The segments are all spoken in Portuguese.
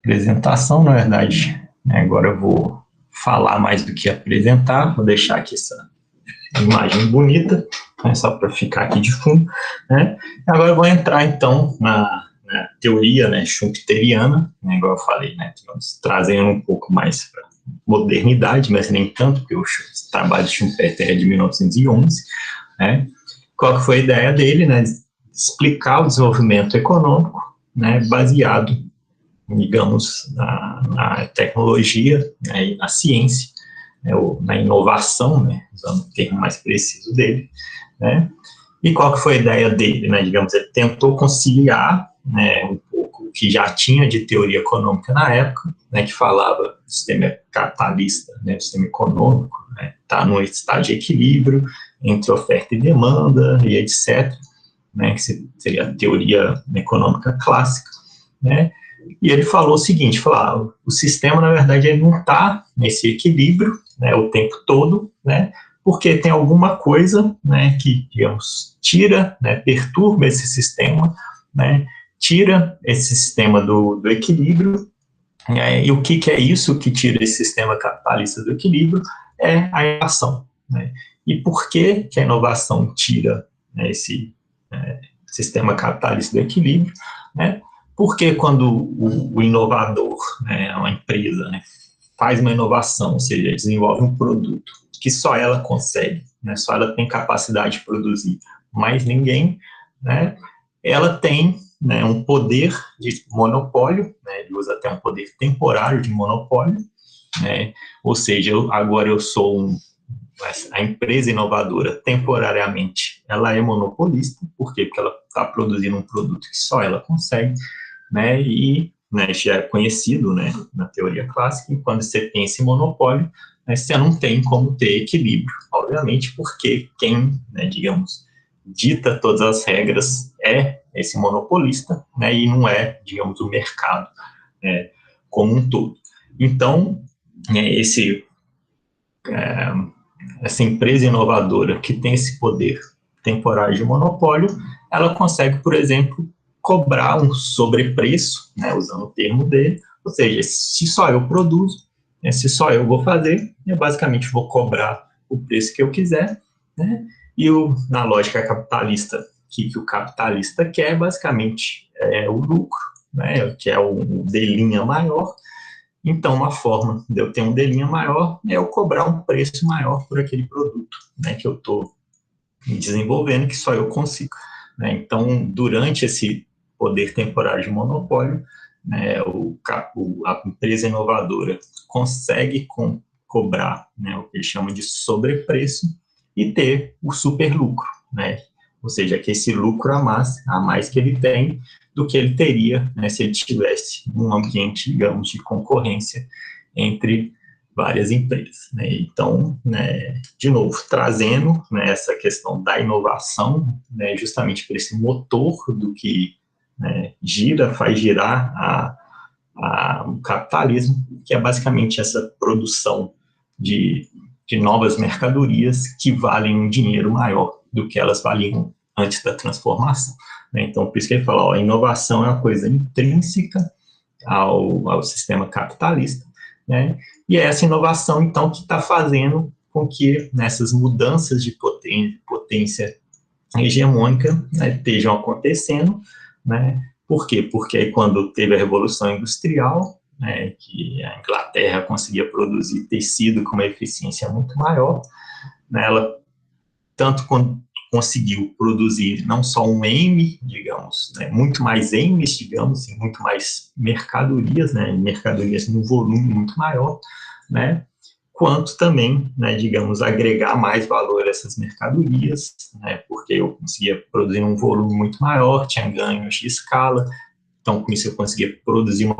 apresentação, na verdade, né? Agora eu vou falar mais do que apresentar, vou deixar aqui essa imagem bonita, né, só para ficar aqui de fundo, né? Agora eu vou entrar, então, na teoria, né, schumpeteriana, né, igual eu falei, né, trazendo um pouco mais para modernidade, mas nem tanto, porque o trabalho de Schumpeter é de 1911, né? Qual que foi a ideia dele, né? Explicar o desenvolvimento econômico, né, baseado, digamos, na tecnologia, né, e na ciência, né, ou na inovação, né, usando o termo mais preciso dele, né? E qual que foi a ideia dele, né? Digamos, ele tentou conciliar, né, um pouco o que já tinha de teoria econômica na época, né, que falava do sistema capitalista, né, do sistema econômico, né, tá num estado de equilíbrio entre oferta e demanda e etc., né, que seria a teoria econômica clássica, né? E ele falou o seguinte, falou, o sistema, na verdade, ele não está nesse equilíbrio, né, o tempo todo, né, porque tem alguma coisa, né, que, digamos, tira, né, perturba esse sistema, né, tira esse sistema do equilíbrio, né, e o que é isso que tira esse sistema capitalista do equilíbrio? É a inovação, né? E por que a inovação tira, né, esse sistema capitalista do equilíbrio, né? Porque quando o inovador, né, uma empresa, né, faz uma inovação, ou seja, desenvolve um produto que só ela consegue, né, só ela tem capacidade de produzir, mais ninguém, né, ela tem, né, um poder de monopólio, né, ele usa até um poder temporário de monopólio, né, ou seja, agora eu sou a empresa inovadora temporariamente ela é monopolista, por quê? Porque ela está produzindo um produto que só ela consegue, né, e, né, já é conhecido, né, na teoria clássica, e quando você tem esse monopólio, né, você não tem como ter equilíbrio, obviamente, porque quem, né, digamos, dita todas as regras é esse monopolista, né, e não é, digamos, o mercado, né, como um todo. Então, né, essa empresa inovadora que tem esse poder temporário de monopólio, ela consegue, por exemplo, cobrar um sobrepreço, né, usando o termo dele, ou seja, se só eu produzo, né, se só eu vou fazer, eu basicamente vou cobrar o preço que eu quiser, né, e na lógica capitalista, que o capitalista quer, basicamente, é o lucro, né, que é o D' maior. Então, uma forma de eu ter um D' maior é eu cobrar um preço maior por aquele produto, né, que eu estou desenvolvendo, que só eu consigo, né? Então, durante esse poder temporário de monopólio, né, a empresa inovadora consegue cobrar, né, o que eles chamam de sobrepreço e ter o superlucro, né? Ou seja, que esse lucro a mais que ele tem do que ele teria, né, se ele tivesse um ambiente, digamos, de concorrência entre várias empresas, né? Então, né, de novo, trazendo, né, essa questão da inovação, né, justamente por esse motor do que, né, faz girar o capitalismo, que é basicamente essa produção de, de novas mercadorias que valem um dinheiro maior do que elas valiam antes da transformação, né? Então, por isso que ele fala, ó, a inovação é uma coisa intrínseca ao sistema capitalista, né? E é essa inovação, então, que está fazendo com que nessas mudanças de potência hegemônica, né, estejam acontecendo, né? Por quê? Porque aí, quando teve a Revolução Industrial, né, que a Inglaterra conseguia produzir tecido com uma eficiência muito maior, né, ela tanto conseguiu produzir não só um M, digamos, né, muito mais M's, digamos, e muito mais mercadorias, né, mercadorias num volume muito maior, né, quanto também, né, digamos, agregar mais valor a essas mercadorias, né, porque eu conseguia produzir um volume muito maior, tinha ganhos de escala, então com isso eu conseguia produzir uma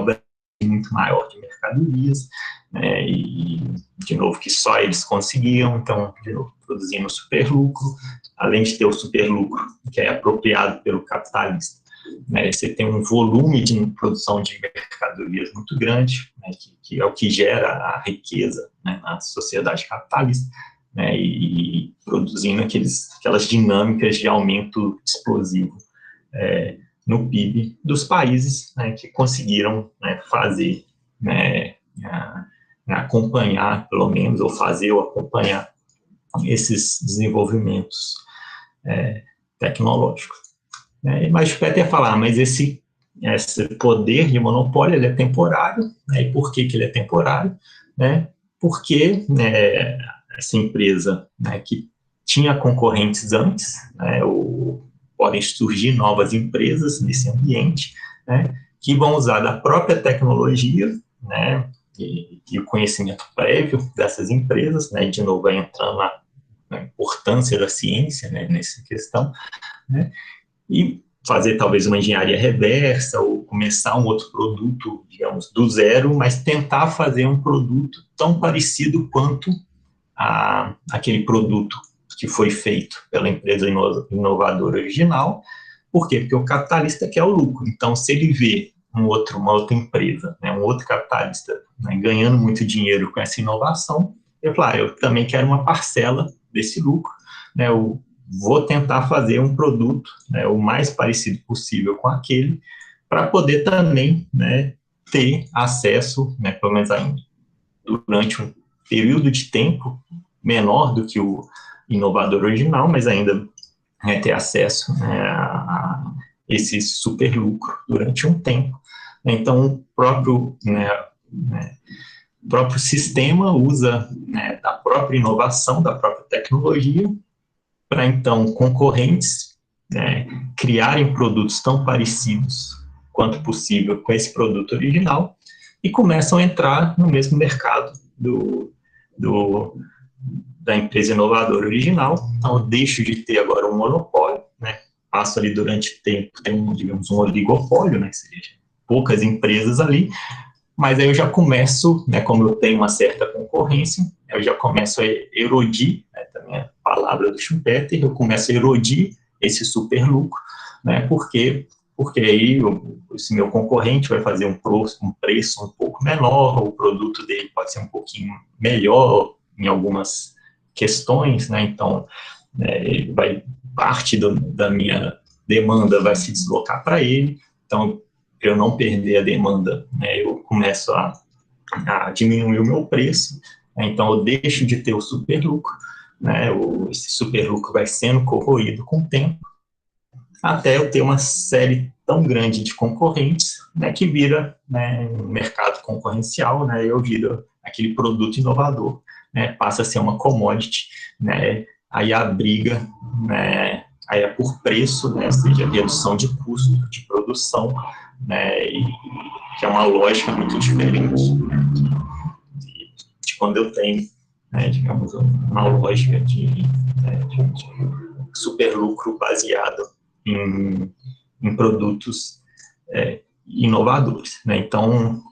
muito maior de mercadorias, né, e, de novo, que só eles conseguiam, então, de novo, produzindo superlucro, além de ter o superlucro, que é apropriado pelo capitalista, né, você tem um volume de produção de mercadorias muito grande, né, que é o que gera a riqueza, né, na sociedade capitalista, né, produzindo aquelas dinâmicas de aumento explosivo, no PIB dos países, né, que conseguiram, né, fazer, né, acompanhar, pelo menos, ou fazer ou acompanhar esses desenvolvimentos tecnológicos. Mas o Peter ia falar, mas esse poder de monopólio, ele é temporário, né, e por que ele é temporário? Né? Porque, né, essa empresa, né, que tinha concorrentes antes, né, podem surgir novas empresas nesse ambiente, né, que vão usar da própria tecnologia, né, e o conhecimento prévio dessas empresas, né, de novo, vai entrando na importância da ciência, né, nessa questão, né, e fazer talvez uma engenharia reversa ou começar um outro produto, digamos, do zero, mas tentar fazer um produto tão parecido quanto aquele produto que foi feito pela empresa inovadora original. Por quê? Porque o capitalista quer o lucro. Então, se ele vê uma outra empresa, né, um outro capitalista, né, ganhando muito dinheiro com essa inovação, ele fala, eu também quero uma parcela desse lucro, né, eu vou tentar fazer um produto, né, o mais parecido possível com aquele, para poder também, né, ter acesso, né, pelo menos ainda, durante um período de tempo menor do que o inovador original, mas ainda ter acesso, né, a esse super lucro durante um tempo. Então, o próprio sistema usa, né, da própria inovação, da própria tecnologia, para, então, concorrentes, né, criarem produtos tão parecidos quanto possível com esse produto original e começam a entrar no mesmo mercado da empresa inovadora original. Então, eu deixo de ter agora um monopólio, né, passo ali durante o tempo, tem, digamos, um oligopólio, né, seja, poucas empresas ali, mas aí eu já começo, né, como eu tenho uma certa concorrência, eu já começo a erodir, né, também a palavra do Schumpeter, eu começo a erodir esse super lucro, né, porque aí esse meu concorrente vai fazer um preço um pouco menor, o produto dele pode ser um pouquinho melhor em algumas questões, né, então parte da minha demanda vai se deslocar para ele, então eu não perder a demanda, né, eu começo a diminuir o meu preço, né, então eu deixo de ter o super lucro, né, esse super lucro vai sendo corroído com o tempo, até eu ter uma série tão grande de concorrentes, né, que vira, né, um mercado concorrencial, né, eu viro aquele produto inovador, né, passa a ser uma commodity, né, aí a briga, né, aí é por preço, né, ou seja, redução de custo de produção, né, e que é uma lógica muito diferente, né, de quando eu tenho, né, digamos, uma lógica de super lucro baseado em produtos inovadores, né? Então,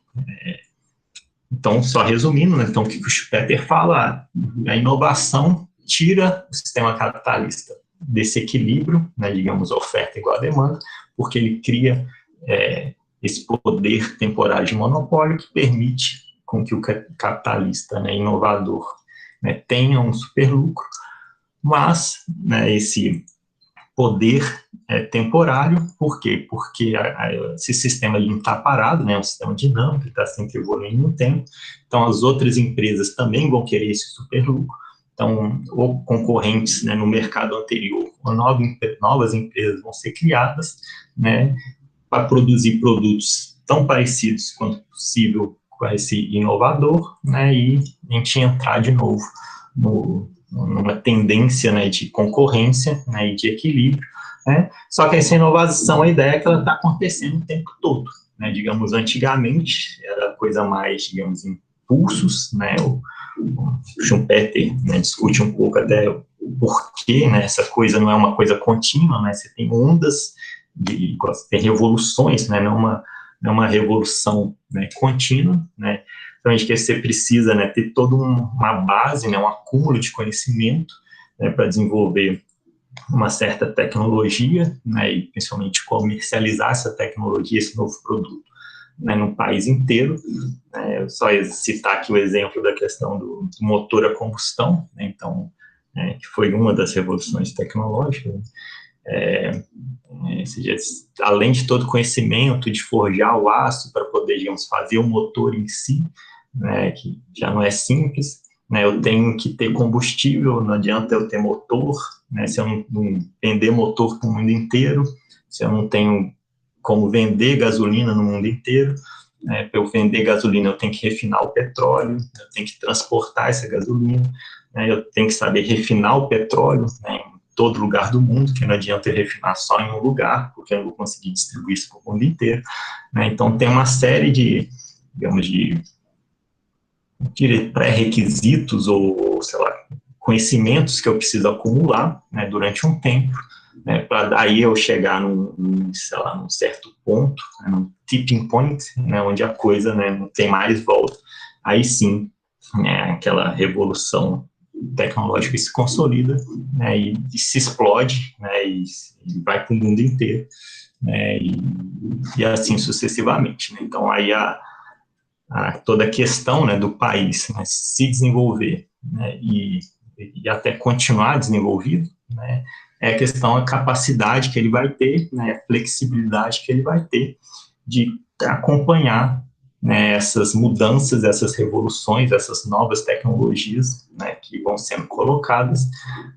só resumindo, né? Então, o que o Schumpeter fala? A inovação tira o sistema capitalista desse equilíbrio, né, digamos, oferta igual a demanda, porque ele cria esse poder temporário de monopólio que permite com que o capitalista, né, inovador, né, tenha um super lucro, mas, né, esse poder temporário, por quê? Porque esse sistema não está parado, né, é um sistema dinâmico, que está sempre evoluindo no tempo, então as outras empresas também vão querer esse super lucro, então, ou concorrentes, né, no mercado anterior, ou novas empresas vão ser criadas, né, para produzir produtos tão parecidos quanto possível com esse inovador, né, e a gente entrar de novo numa tendência, né, de concorrência, né, e de equilíbrio, né, só que essa inovação, a ideia é que ela está acontecendo o tempo todo, né, digamos, antigamente era coisa mais, digamos, impulsos, né, o Schumpeter, né, discute um pouco até o porquê, né, essa coisa não é uma coisa contínua, né, você tem ondas, tem revoluções, né, não uma revolução, né, contínua, né, então, a gente quer que você precisa, né, ter toda uma base, né, um acúmulo de conhecimento, né, para desenvolver uma certa tecnologia, né, e principalmente comercializar essa tecnologia, esse novo produto, né, no país inteiro. Só citar aqui o exemplo da questão do motor a combustão, né, então, que foi uma das revoluções tecnológicas, Ou seja, além de todo conhecimento de forjar o aço para poder, digamos, fazer o motor em si, né, que já não é simples, né, eu tenho que ter combustível, não adianta eu ter motor, né, se eu não vender motor para o mundo inteiro, se eu não tenho como vender gasolina no mundo inteiro, né, para eu vender gasolina eu tenho que refinar o petróleo, eu tenho que transportar essa gasolina, né, eu tenho que saber refinar o petróleo, né, em todo lugar do mundo, que não adianta eu refinar só em um lugar, porque eu não vou conseguir distribuir isso para o mundo inteiro, né, então tem uma série de, digamos, de pré-requisitos ou, sei lá, conhecimentos que eu preciso acumular, né, durante um tempo, né, para daí eu chegar sei lá, num certo ponto, né, num tipping point, né, onde a coisa, né, não tem mais volta. Aí sim, né, aquela revolução tecnológica se consolida, né, e se explode, né, e vai para o mundo inteiro, né, e assim sucessivamente, né. Então aí toda a questão, né, do país, né, se desenvolver, né, e até continuar desenvolvido, né, é a questão, a capacidade que ele vai ter, né, a flexibilidade que ele vai ter de acompanhar, né, essas mudanças, essas revoluções, essas novas tecnologias, né, que vão sendo colocadas,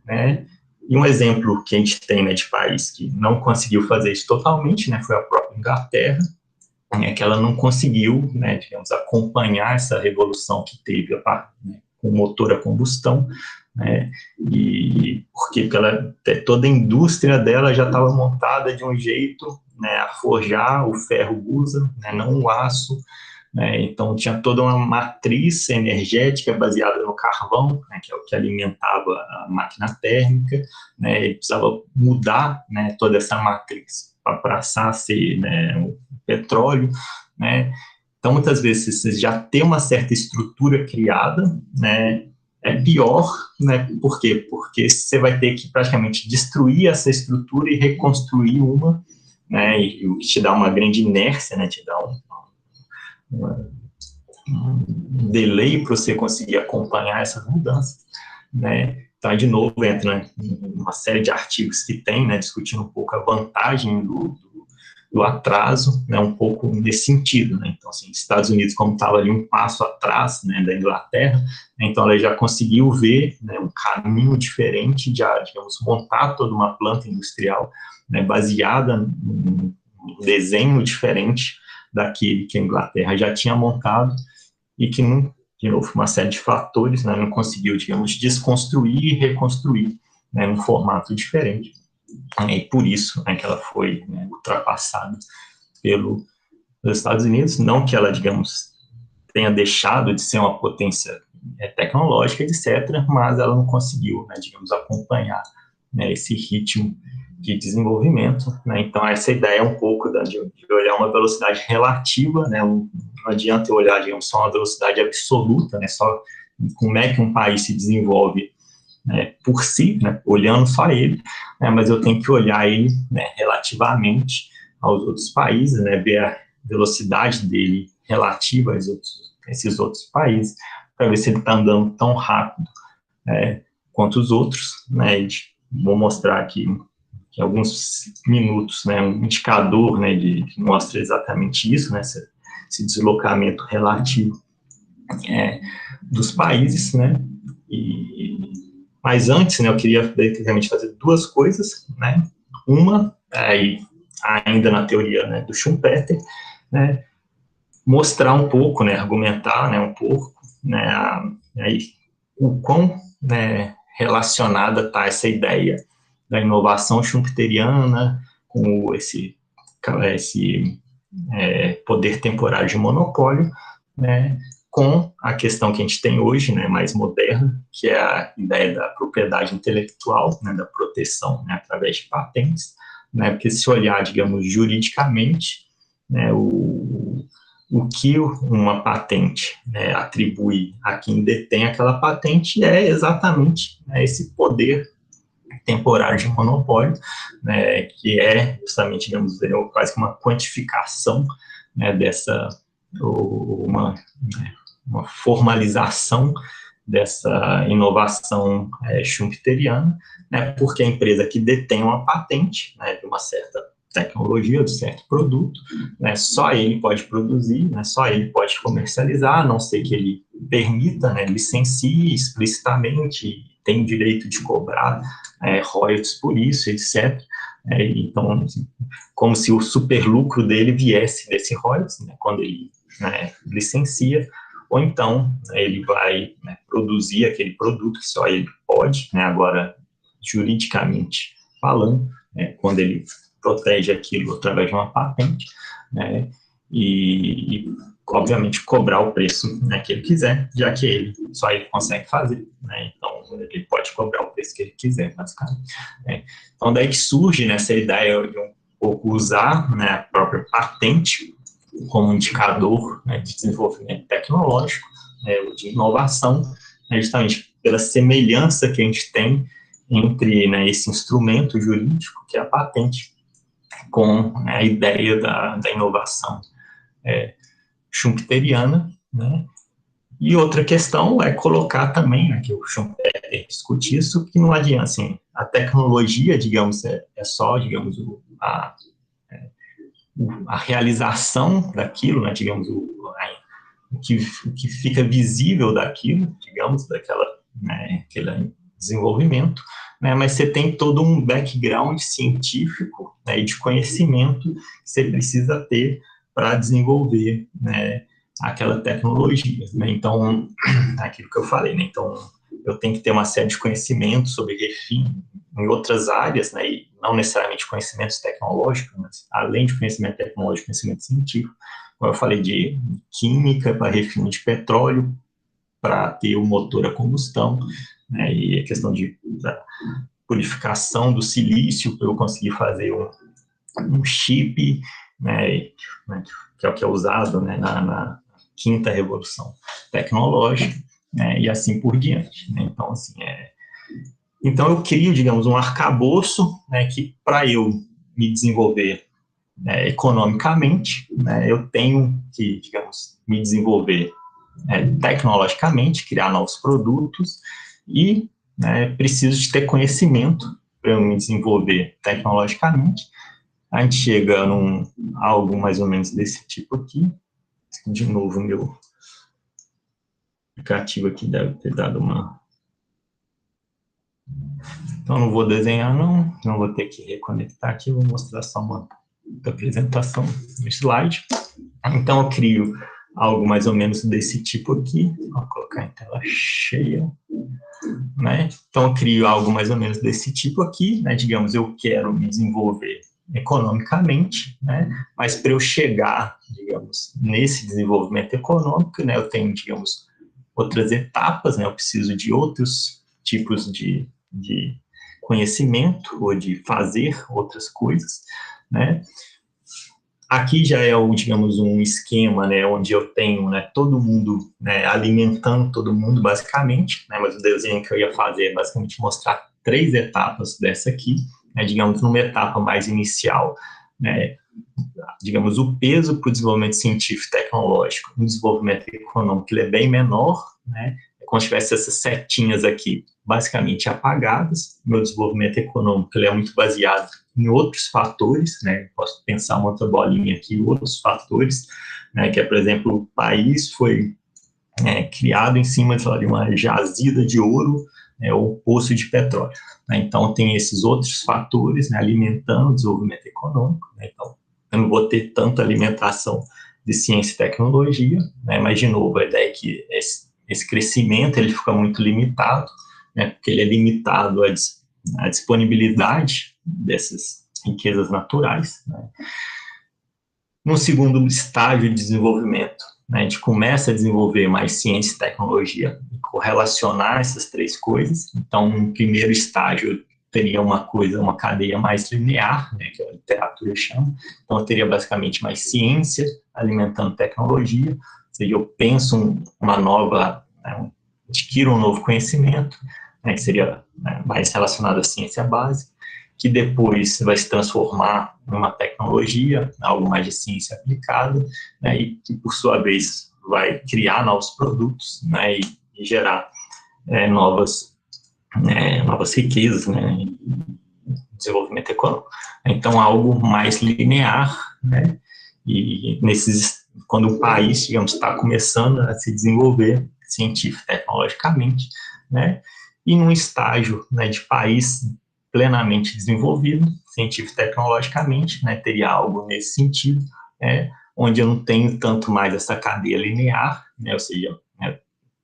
né. E um exemplo que a gente tem, né, de país que não conseguiu fazer isso totalmente, né, foi a própria Inglaterra, que ela não conseguiu, né, digamos, acompanhar essa revolução que teve né, com o motor a combustão, né, e porque toda a indústria dela já estava montada de um jeito, né, a forjar o ferro gusa, né, não o aço, né, então tinha toda uma matriz energética baseada no carvão, né, que é o que alimentava a máquina térmica, né, e precisava mudar, né, toda essa matriz para passar a ser, né, o petróleo, né. Então, muitas vezes, você já tem uma certa estrutura criada, né, é pior, né, por quê? Porque você vai ter que praticamente destruir essa estrutura e reconstruir uma, né, e o que te dá uma grande inércia, né, te dá um delay para você conseguir acompanhar essas mudanças, né. Então, de novo, entra, né, uma série de artigos que tem, né, discutindo um pouco a vantagem do atraso, né, um pouco nesse sentido, né. Então, assim, Estados Unidos, como estava ali um passo atrás, né, da Inglaterra, né, então ela já conseguiu ver, né, um caminho diferente de, digamos, montar toda uma planta industrial, né, baseada num desenho diferente daquele que a Inglaterra já tinha montado e que, não, de novo, uma série de fatores, né, não conseguiu, digamos, desconstruir e reconstruir, né, num formato diferente. E por isso, né, que ela foi, né, ultrapassada pelos Estados Unidos, não que ela, digamos, tenha deixado de ser uma potência tecnológica, etc., mas ela não conseguiu, né, digamos, acompanhar, né, esse ritmo de desenvolvimento, né. Então essa ideia é um pouco de olhar uma velocidade relativa, né, não adianta eu olhar, digamos, só uma velocidade absoluta, né, só como é que um país se desenvolve, né, por si, né, olhando só ele, né, mas eu tenho que olhar ele, né, relativamente aos outros países, né, ver a velocidade dele relativa esses outros países, para ver se ele está andando tão rápido, né, quanto os outros, né. E vou mostrar aqui em alguns minutos, né, um indicador, né, que mostra exatamente isso, né, esse deslocamento relativo dos países, né. Mas antes, né, eu queria basicamente fazer duas coisas, né. Uma, ainda na teoria, né, do Schumpeter, né, mostrar um pouco, né, argumentar, né, um pouco, né, o quão, né, relacionada está essa ideia da inovação schumpeteriana com esse poder temporário de monopólio, né, com a questão que a gente tem hoje, né, mais moderna, que é a ideia da propriedade intelectual, né, da proteção, né, através de patentes, né, porque se olhar, digamos, juridicamente, né, o que uma patente, né, atribui a quem detém aquela patente é exatamente, né, esse poder temporário de monopólio, né, que é justamente, digamos, quase que uma quantificação, né, uma formalização, dessa inovação schumpeteriana, né, porque a empresa que detém uma patente, né, de uma certa tecnologia, de certo produto, né, só ele pode produzir, né, só ele pode comercializar, a não ser que ele permita, né, licencie explicitamente, tem direito de cobrar royalties por isso, etc. Então, assim, como se o superlucro dele viesse desse royalties, né, quando ele licencia, ou então ele vai produzir aquele produto que só ele pode, agora juridicamente falando, quando ele protege aquilo através de uma patente, e obviamente cobrar o preço que ele quiser, já que só ele consegue fazer, então ele pode cobrar o preço que ele quiser, basicamente. Então daí que surge nessa ideia de um pouco usar a própria patente como indicador de desenvolvimento tecnológico, de inovação, justamente pela semelhança que a gente tem entre esse instrumento jurídico, que é a patente, com a ideia da inovação schumpeteriana, E outra questão é colocar também, que o Schumpeter discute isso, que não adianta, assim, a tecnologia, digamos, é só, digamos, a realização daquilo, digamos, o que fica visível daquilo, digamos, aquele desenvolvimento, mas você tem todo um background científico e de conhecimento que você precisa ter para desenvolver aquela tecnologia. Então, aquilo que eu falei, então, eu tenho que ter uma série de conhecimentos sobre refino em outras áreas, e não necessariamente conhecimentos tecnológicos, mas além de conhecimento tecnológico, conhecimento científico, como eu falei, de química para refino de petróleo, para ter o motor a combustão, e a questão da purificação do silício, para eu conseguir fazer um chip, que é o que é usado na quinta revolução tecnológica, e assim por diante. Então, assim, então eu crio, digamos, um arcabouço que, para eu me desenvolver economicamente, eu tenho que, digamos, me desenvolver tecnologicamente, criar novos produtos e preciso de ter conhecimento para eu me desenvolver tecnologicamente. A gente chega a algo mais ou menos desse tipo aqui. De novo, meu aplicativo aqui deve ter dado uma... Então, não vou desenhar, não vou ter que reconectar aqui, vou mostrar só uma apresentação no slide. Então, eu crio algo mais ou menos desse tipo aqui, vou colocar em tela cheia, Então, eu crio algo mais ou menos desse tipo aqui, digamos, eu quero me desenvolver economicamente, mas para eu chegar, digamos, nesse desenvolvimento econômico, eu tenho, digamos, outras etapas, eu preciso de outros tipos de conhecimento ou de fazer outras coisas, Aqui já é, digamos, um esquema, onde eu tenho todo mundo alimentando todo mundo, basicamente, mas o desenho que eu ia fazer é basicamente mostrar 3 etapas dessa aqui, digamos, numa etapa mais inicial, digamos, o peso para o desenvolvimento científico e tecnológico, o desenvolvimento econômico, ele é bem menor, é como se tivesse essas setinhas aqui, basicamente apagadas. Meu desenvolvimento econômico, ele é muito baseado em outros fatores, posso pensar uma outra bolinha aqui, outros fatores, que é, por exemplo, o país foi criado em cima de uma jazida de ouro, ou poço de petróleo. Então, tem esses outros fatores alimentando o desenvolvimento econômico, então, eu não vou ter tanta alimentação de ciência e tecnologia, mas, de novo, a ideia é que esse crescimento ele fica muito limitado, porque ele é limitado à disponibilidade dessas riquezas naturais. No segundo estágio de desenvolvimento, a gente começa a desenvolver mais ciência e tecnologia e correlacionar essas 3 coisas. Então, no primeiro estágio, teria uma cadeia mais linear, que a literatura chama. Então, eu teria basicamente mais ciência alimentando tecnologia, ou seja, eu penso adquiro um novo conhecimento, que seria mais relacionado à ciência básica, que depois vai se transformar numa tecnologia, algo mais de ciência aplicada, e que, por sua vez, vai criar novos produtos, e gerar novas riquezas, né, desenvolvimento econômico. Então, algo mais linear, né, e quando o país, digamos, está começando a se desenvolver científico tecnologicamente, né, e num estágio, né, de país plenamente desenvolvido, científico tecnologicamente, né, teria algo nesse sentido, onde eu não tenho tanto mais essa cadeia linear, né, ou seja,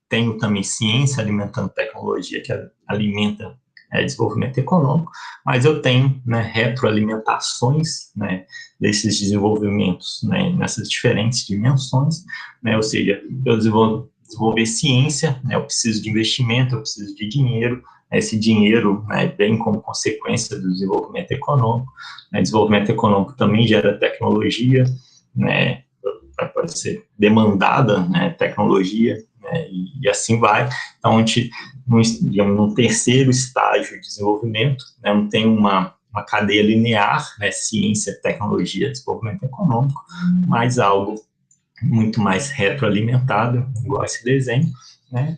tenho também ciência alimentando tecnologia que alimenta desenvolvimento econômico, mas eu tenho, né, retroalimentações, né, desses desenvolvimentos, né, nessas diferentes dimensões, né, ou seja, eu desenvolver ciência, né, eu preciso de investimento, eu preciso de dinheiro, esse dinheiro, né, vem como consequência do desenvolvimento econômico, né, desenvolvimento econômico também gera tecnologia, né, pode ser demandada, né, tecnologia, né, e assim vai. Então, a gente, digamos, no terceiro estágio de desenvolvimento, né, não tem uma cadeia linear, né, ciência, tecnologia, desenvolvimento econômico, mas algo muito mais retroalimentado, igual esse desenho, né,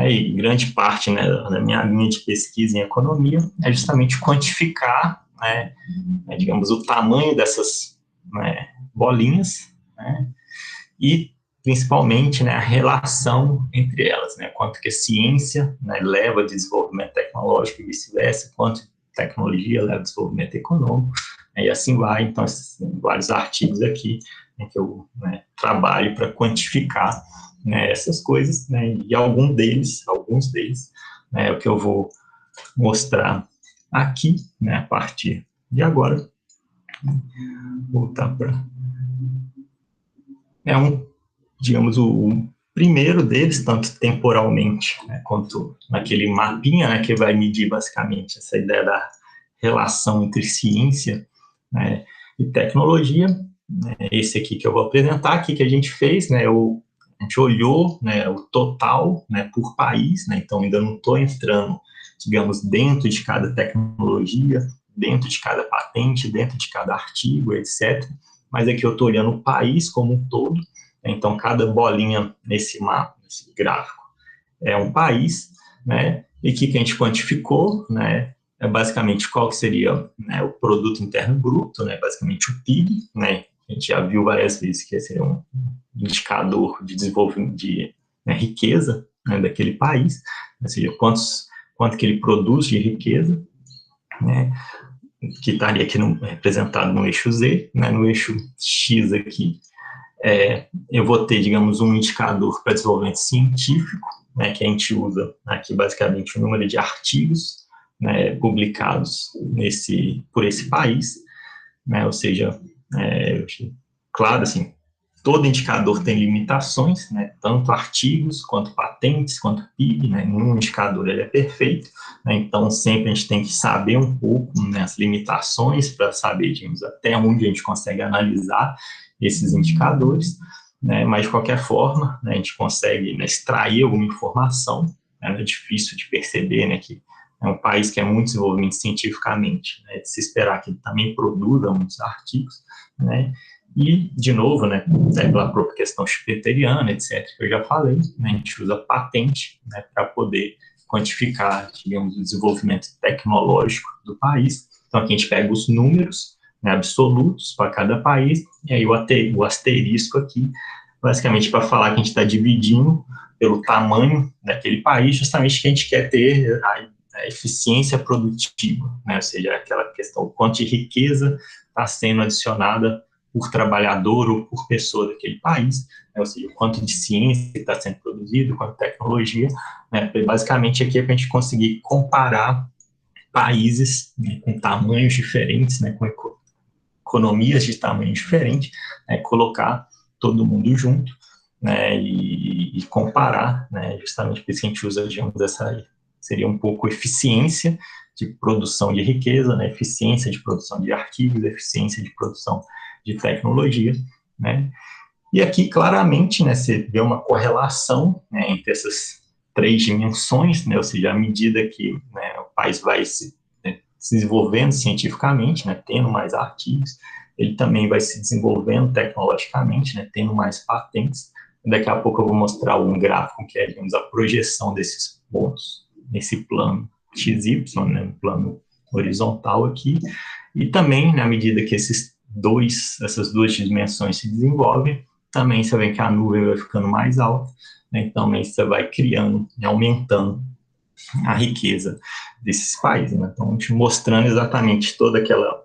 e grande parte, né, da minha linha de pesquisa em economia é justamente quantificar, né, digamos, o tamanho dessas, né, bolinhas, né, e principalmente, né, a relação entre elas, né, quanto que a ciência, né, leva a desenvolvimento tecnológico e vice-versa, quanto tecnologia leva a desenvolvimento econômico, né, e assim vai. Então, vários artigos aqui, né, que eu, né, trabalho para quantificar, né, essas coisas, né, e alguns deles, né, é o que eu vou mostrar aqui, né, a partir de agora. Voltar para... digamos, o primeiro deles, tanto temporalmente, né, quanto naquele mapinha, né, que vai medir basicamente essa ideia da relação entre ciência, né, e tecnologia. Né, esse aqui que eu vou apresentar, aqui que a gente fez, né, a gente olhou, né, o total, né, por país, né, então ainda não estou entrando, digamos, dentro de cada tecnologia, dentro de cada patente, dentro de cada artigo, etc. Mas aqui eu estou olhando o país como um todo. Então, cada bolinha nesse mapa, nesse gráfico, é um país, né? E que a gente quantificou, né? É basicamente qual que seria, né, o produto interno bruto, né? Basicamente o PIB, né? A gente já viu várias vezes que esse é um indicador de desenvolvimento, de, né, riqueza, né, daquele país, ou seja, quanto que ele produz de riqueza, né? Que estaria aqui representado no eixo Z, né? No eixo X aqui, eu vou ter, digamos, um indicador para desenvolvimento científico, né, que a gente usa aqui basicamente o número de artigos, né, publicados por esse país, né, ou seja, claro, assim, todo indicador tem limitações, né, tanto artigos, quanto patentes, quanto PIB, né, nenhum indicador ele é perfeito, né, então sempre a gente tem que saber um pouco, né, as limitações para saber, digamos, até onde a gente consegue analisar esses indicadores, né, mas de qualquer forma, né, a gente consegue, né, extrair alguma informação, né, é difícil de perceber, né, que é um país que é muito desenvolvido cientificamente, né, de se esperar que ele também produza muitos artigos, né, e, de novo, né, pela própria questão schumpeteriana, etc., que eu já falei, né, a gente usa patente, né, para poder quantificar, digamos, o desenvolvimento tecnológico do país. Então, aqui a gente pega os números, né, absolutos para cada país, e aí o asterisco aqui, basicamente para falar que a gente está dividindo pelo tamanho daquele país, justamente que a gente quer ter a eficiência produtiva, né, ou seja, aquela questão, o quanto de riqueza está sendo adicionada por trabalhador ou por pessoa daquele país, né, ou seja, o quanto de ciência está sendo produzido, quanto de tecnologia, né, basicamente aqui é para a gente conseguir comparar países, né, com tamanhos diferentes, né, com economias de tamanho diferente, né, colocar todo mundo junto, né, e comparar, né, justamente por isso que a gente usa, digamos, seria um pouco eficiência de produção de riqueza, né, eficiência de produção de artigos, eficiência de produção de tecnologia, né, e aqui claramente, né, você vê uma correlação, né, entre essas três dimensões, né, ou seja, à medida que, né, o país vai se desenvolvendo cientificamente, né, tendo mais artigos, ele também vai se desenvolvendo tecnologicamente, né, tendo mais patentes. Daqui a pouco eu vou mostrar um gráfico que é, digamos, a projeção desses pontos nesse plano XY, né, no plano horizontal aqui, e também, na medida que essas duas dimensões se desenvolvem, também você vê que a nuvem vai ficando mais alta, né, então você vai criando, aumentando a riqueza desses países, né? Então, te mostrando exatamente toda aquela,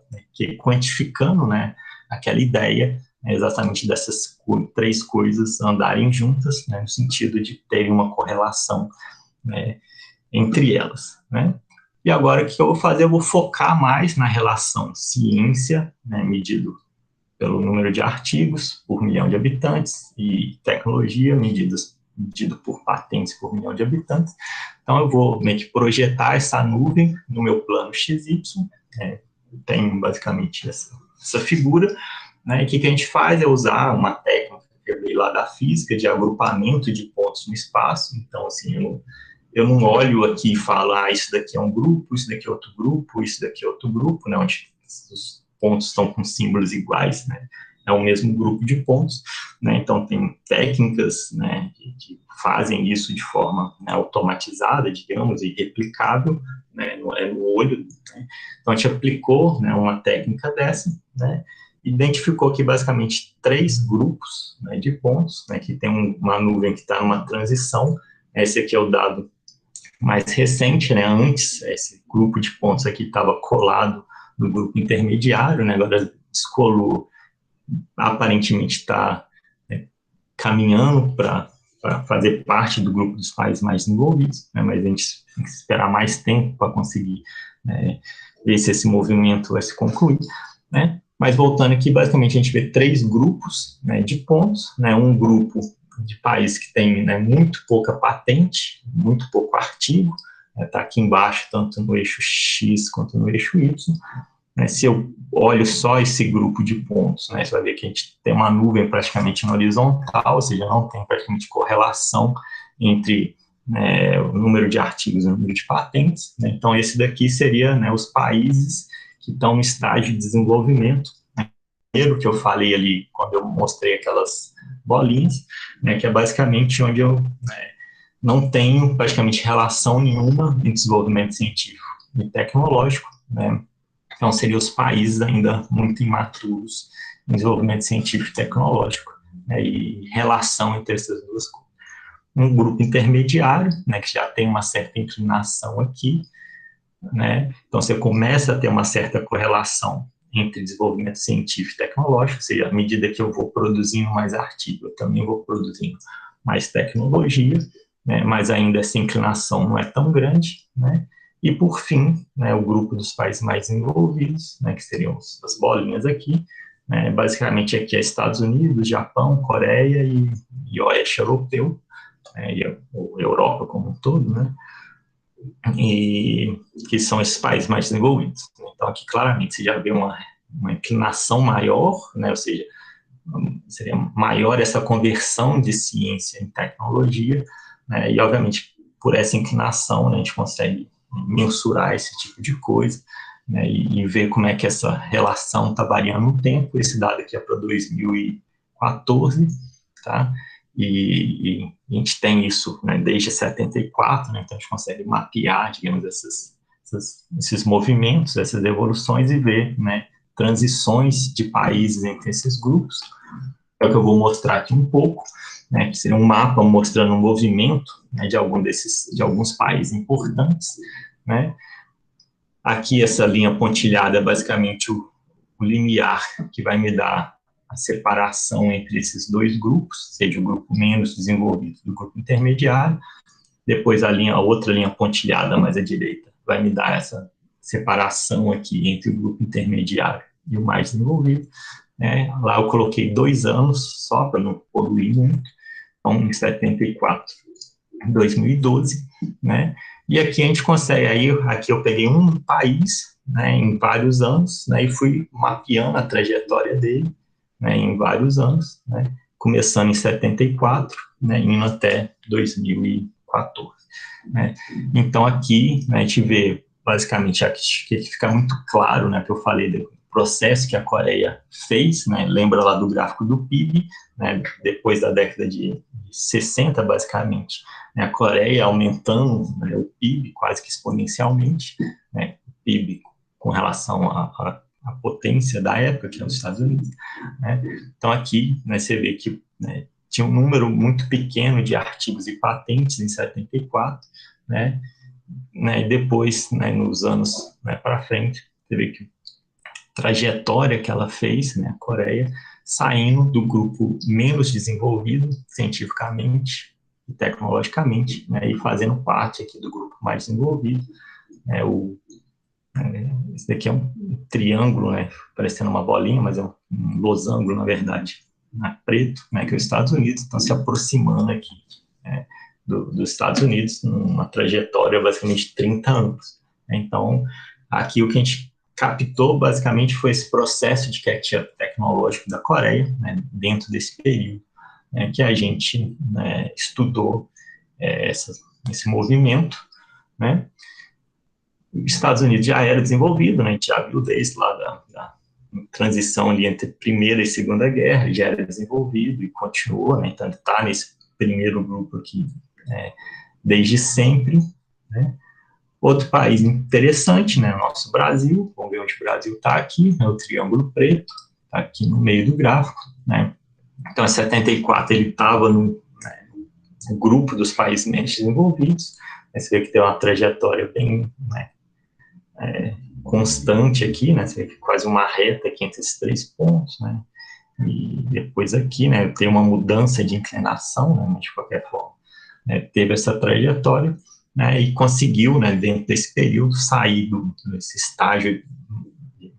quantificando, né, aquela ideia, né, exatamente dessas três coisas andarem juntas, né, no sentido de terem uma correlação, né, entre elas, né? E agora, o que eu vou fazer? Eu vou focar mais na relação ciência, né, medido pelo número de artigos por milhão de habitantes, e tecnologia, medido por patentes por milhão de habitantes. Então, eu vou meio que projetar essa nuvem no meu plano XY, tem basicamente essa figura, né, e o que a gente faz é usar uma técnica que eu vi lá da física, de agrupamento de pontos no espaço. Então, assim, eu não olho aqui e falo, isso daqui é um grupo, isso daqui é outro grupo, isso daqui é outro grupo, né, onde os pontos estão com símbolos iguais, né, é o mesmo grupo de pontos, né, então tem técnicas, né, que fazem isso de forma, né, automatizada, digamos, e replicável, né, no olho, né. Então a gente aplicou, né, uma técnica dessa, né, identificou aqui basicamente 3 grupos, né, de pontos, né, que tem uma nuvem que está numa transição. Esse aqui é o dado mais recente, né, antes esse grupo de pontos aqui estava colado no grupo intermediário, né, agora descolou, aparentemente está, né, caminhando para fazer parte do grupo dos países mais desenvolvidos, né, mas a gente tem que esperar mais tempo para conseguir, né, ver se esse movimento vai se concluir, né. Mas voltando aqui, basicamente a gente vê 3 grupos, né, de pontos, né, um grupo de países que tem, né, muito pouca patente, muito pouco artigo, está, né, aqui embaixo, tanto no eixo X quanto no eixo Y, né. Se eu olho só esse grupo de pontos, né, você vai ver que a gente tem uma nuvem praticamente na horizontal, ou seja, não tem praticamente correlação entre, né, o número de artigos e o número de patentes, né. Então, esse daqui seria, né, os países que estão no estágio de desenvolvimento, né. Primeiro que eu falei ali, quando eu mostrei aquelas bolinhas, né, que é basicamente onde eu, né, não tenho praticamente relação nenhuma em desenvolvimento científico e tecnológico, né. Então, seriam os países ainda muito imaturos em desenvolvimento científico e tecnológico, né, e relação entre essas duas coisas. Um grupo intermediário, né, que já tem uma certa inclinação aqui, né, então você começa a ter uma certa correlação entre desenvolvimento científico e tecnológico, ou seja, à medida que eu vou produzindo mais artigo, eu também vou produzindo mais tecnologia, né, mas ainda essa inclinação não é tão grande, né. E, por fim, né, o grupo dos países mais desenvolvidos, né, que seriam as bolinhas aqui, né, basicamente aqui é Estados Unidos, Japão, Coreia e Oeste Europeu, né, e a Europa como um todo, né, e que são esses países mais desenvolvidos. Então, aqui claramente você já vê uma inclinação maior, né, ou seja, seria maior essa conversão de ciência em tecnologia, né, e, obviamente, por essa inclinação, né, a gente consegue mensurar esse tipo de coisa, né, e ver como é que essa relação está variando no tempo. Esse dado aqui é para 2014, tá? E a gente tem isso, né, desde 74, né, então a gente consegue mapear, digamos, esses movimentos, essas evoluções e ver, né, transições de países entre esses grupos. É o que eu vou mostrar aqui um pouco, né, que seria um mapa mostrando o movimento, né, de alguns países importantes, né. Aqui essa linha pontilhada é basicamente o limiar que vai me dar a separação entre esses dois grupos, seja o grupo menos desenvolvido do grupo intermediário. Depois a outra linha pontilhada mais à direita vai me dar essa separação aqui entre o grupo intermediário e o mais desenvolvido, né. Lá eu coloquei 2 anos só para não poluir muito, então em 74, 2012, né. E aqui a gente consegue, aí aqui eu peguei um país, né, em vários anos, né, e fui mapeando a trajetória dele, né, em vários anos, né, começando em 74, né, indo até 2014, né. Então aqui, né, a gente vê basicamente, aqui fica muito claro, né, que eu falei processo que a Coreia fez, né, lembra lá do gráfico do PIB, né, depois da década de 60, basicamente, né, a Coreia aumentando, né, o PIB quase que exponencialmente, né, o PIB com relação à potência da época, que é os Estados Unidos, né. Então aqui, né, você vê que, né, tinha um número muito pequeno de artigos e patentes em 74, né, e depois, né, nos anos, né, para frente, você vê que a trajetória que ela fez, né, a Coreia, saindo do grupo menos desenvolvido cientificamente e tecnologicamente, né, e fazendo parte aqui do grupo mais desenvolvido. Esse daqui é um triângulo, né, parecendo uma bolinha, mas é um losango, na verdade, né, preto, né, que é os Estados Unidos, estão se aproximando aqui, né, dos Estados Unidos, numa trajetória basicamente de 30 anos. Então, aqui o que a gente captou basicamente foi esse processo de catch-up tecnológico da Coreia, né, dentro desse período, né, que a gente, né, estudou esse movimento, né. Os Estados Unidos já era desenvolvido, né, a gente já viu desde lá da transição ali entre Primeira e Segunda Guerra, já era desenvolvido e continua, né, então está nesse primeiro grupo aqui, desde sempre, né. Outro país interessante, né, nosso Brasil, vamos ver onde o Brasil está aqui, né, o triângulo preto, está aqui no meio do gráfico, né. Então, em 74 ele estava no grupo dos países menos desenvolvidos, né, você vê que tem uma trajetória bem, né, constante aqui, né, você vê que quase uma reta aqui entre esses 3 pontos, né, e depois aqui, né, tem uma mudança de inclinação, né, mas de qualquer forma, né, teve essa trajetória, né, e conseguiu, né, dentro desse período, sair desse estágio de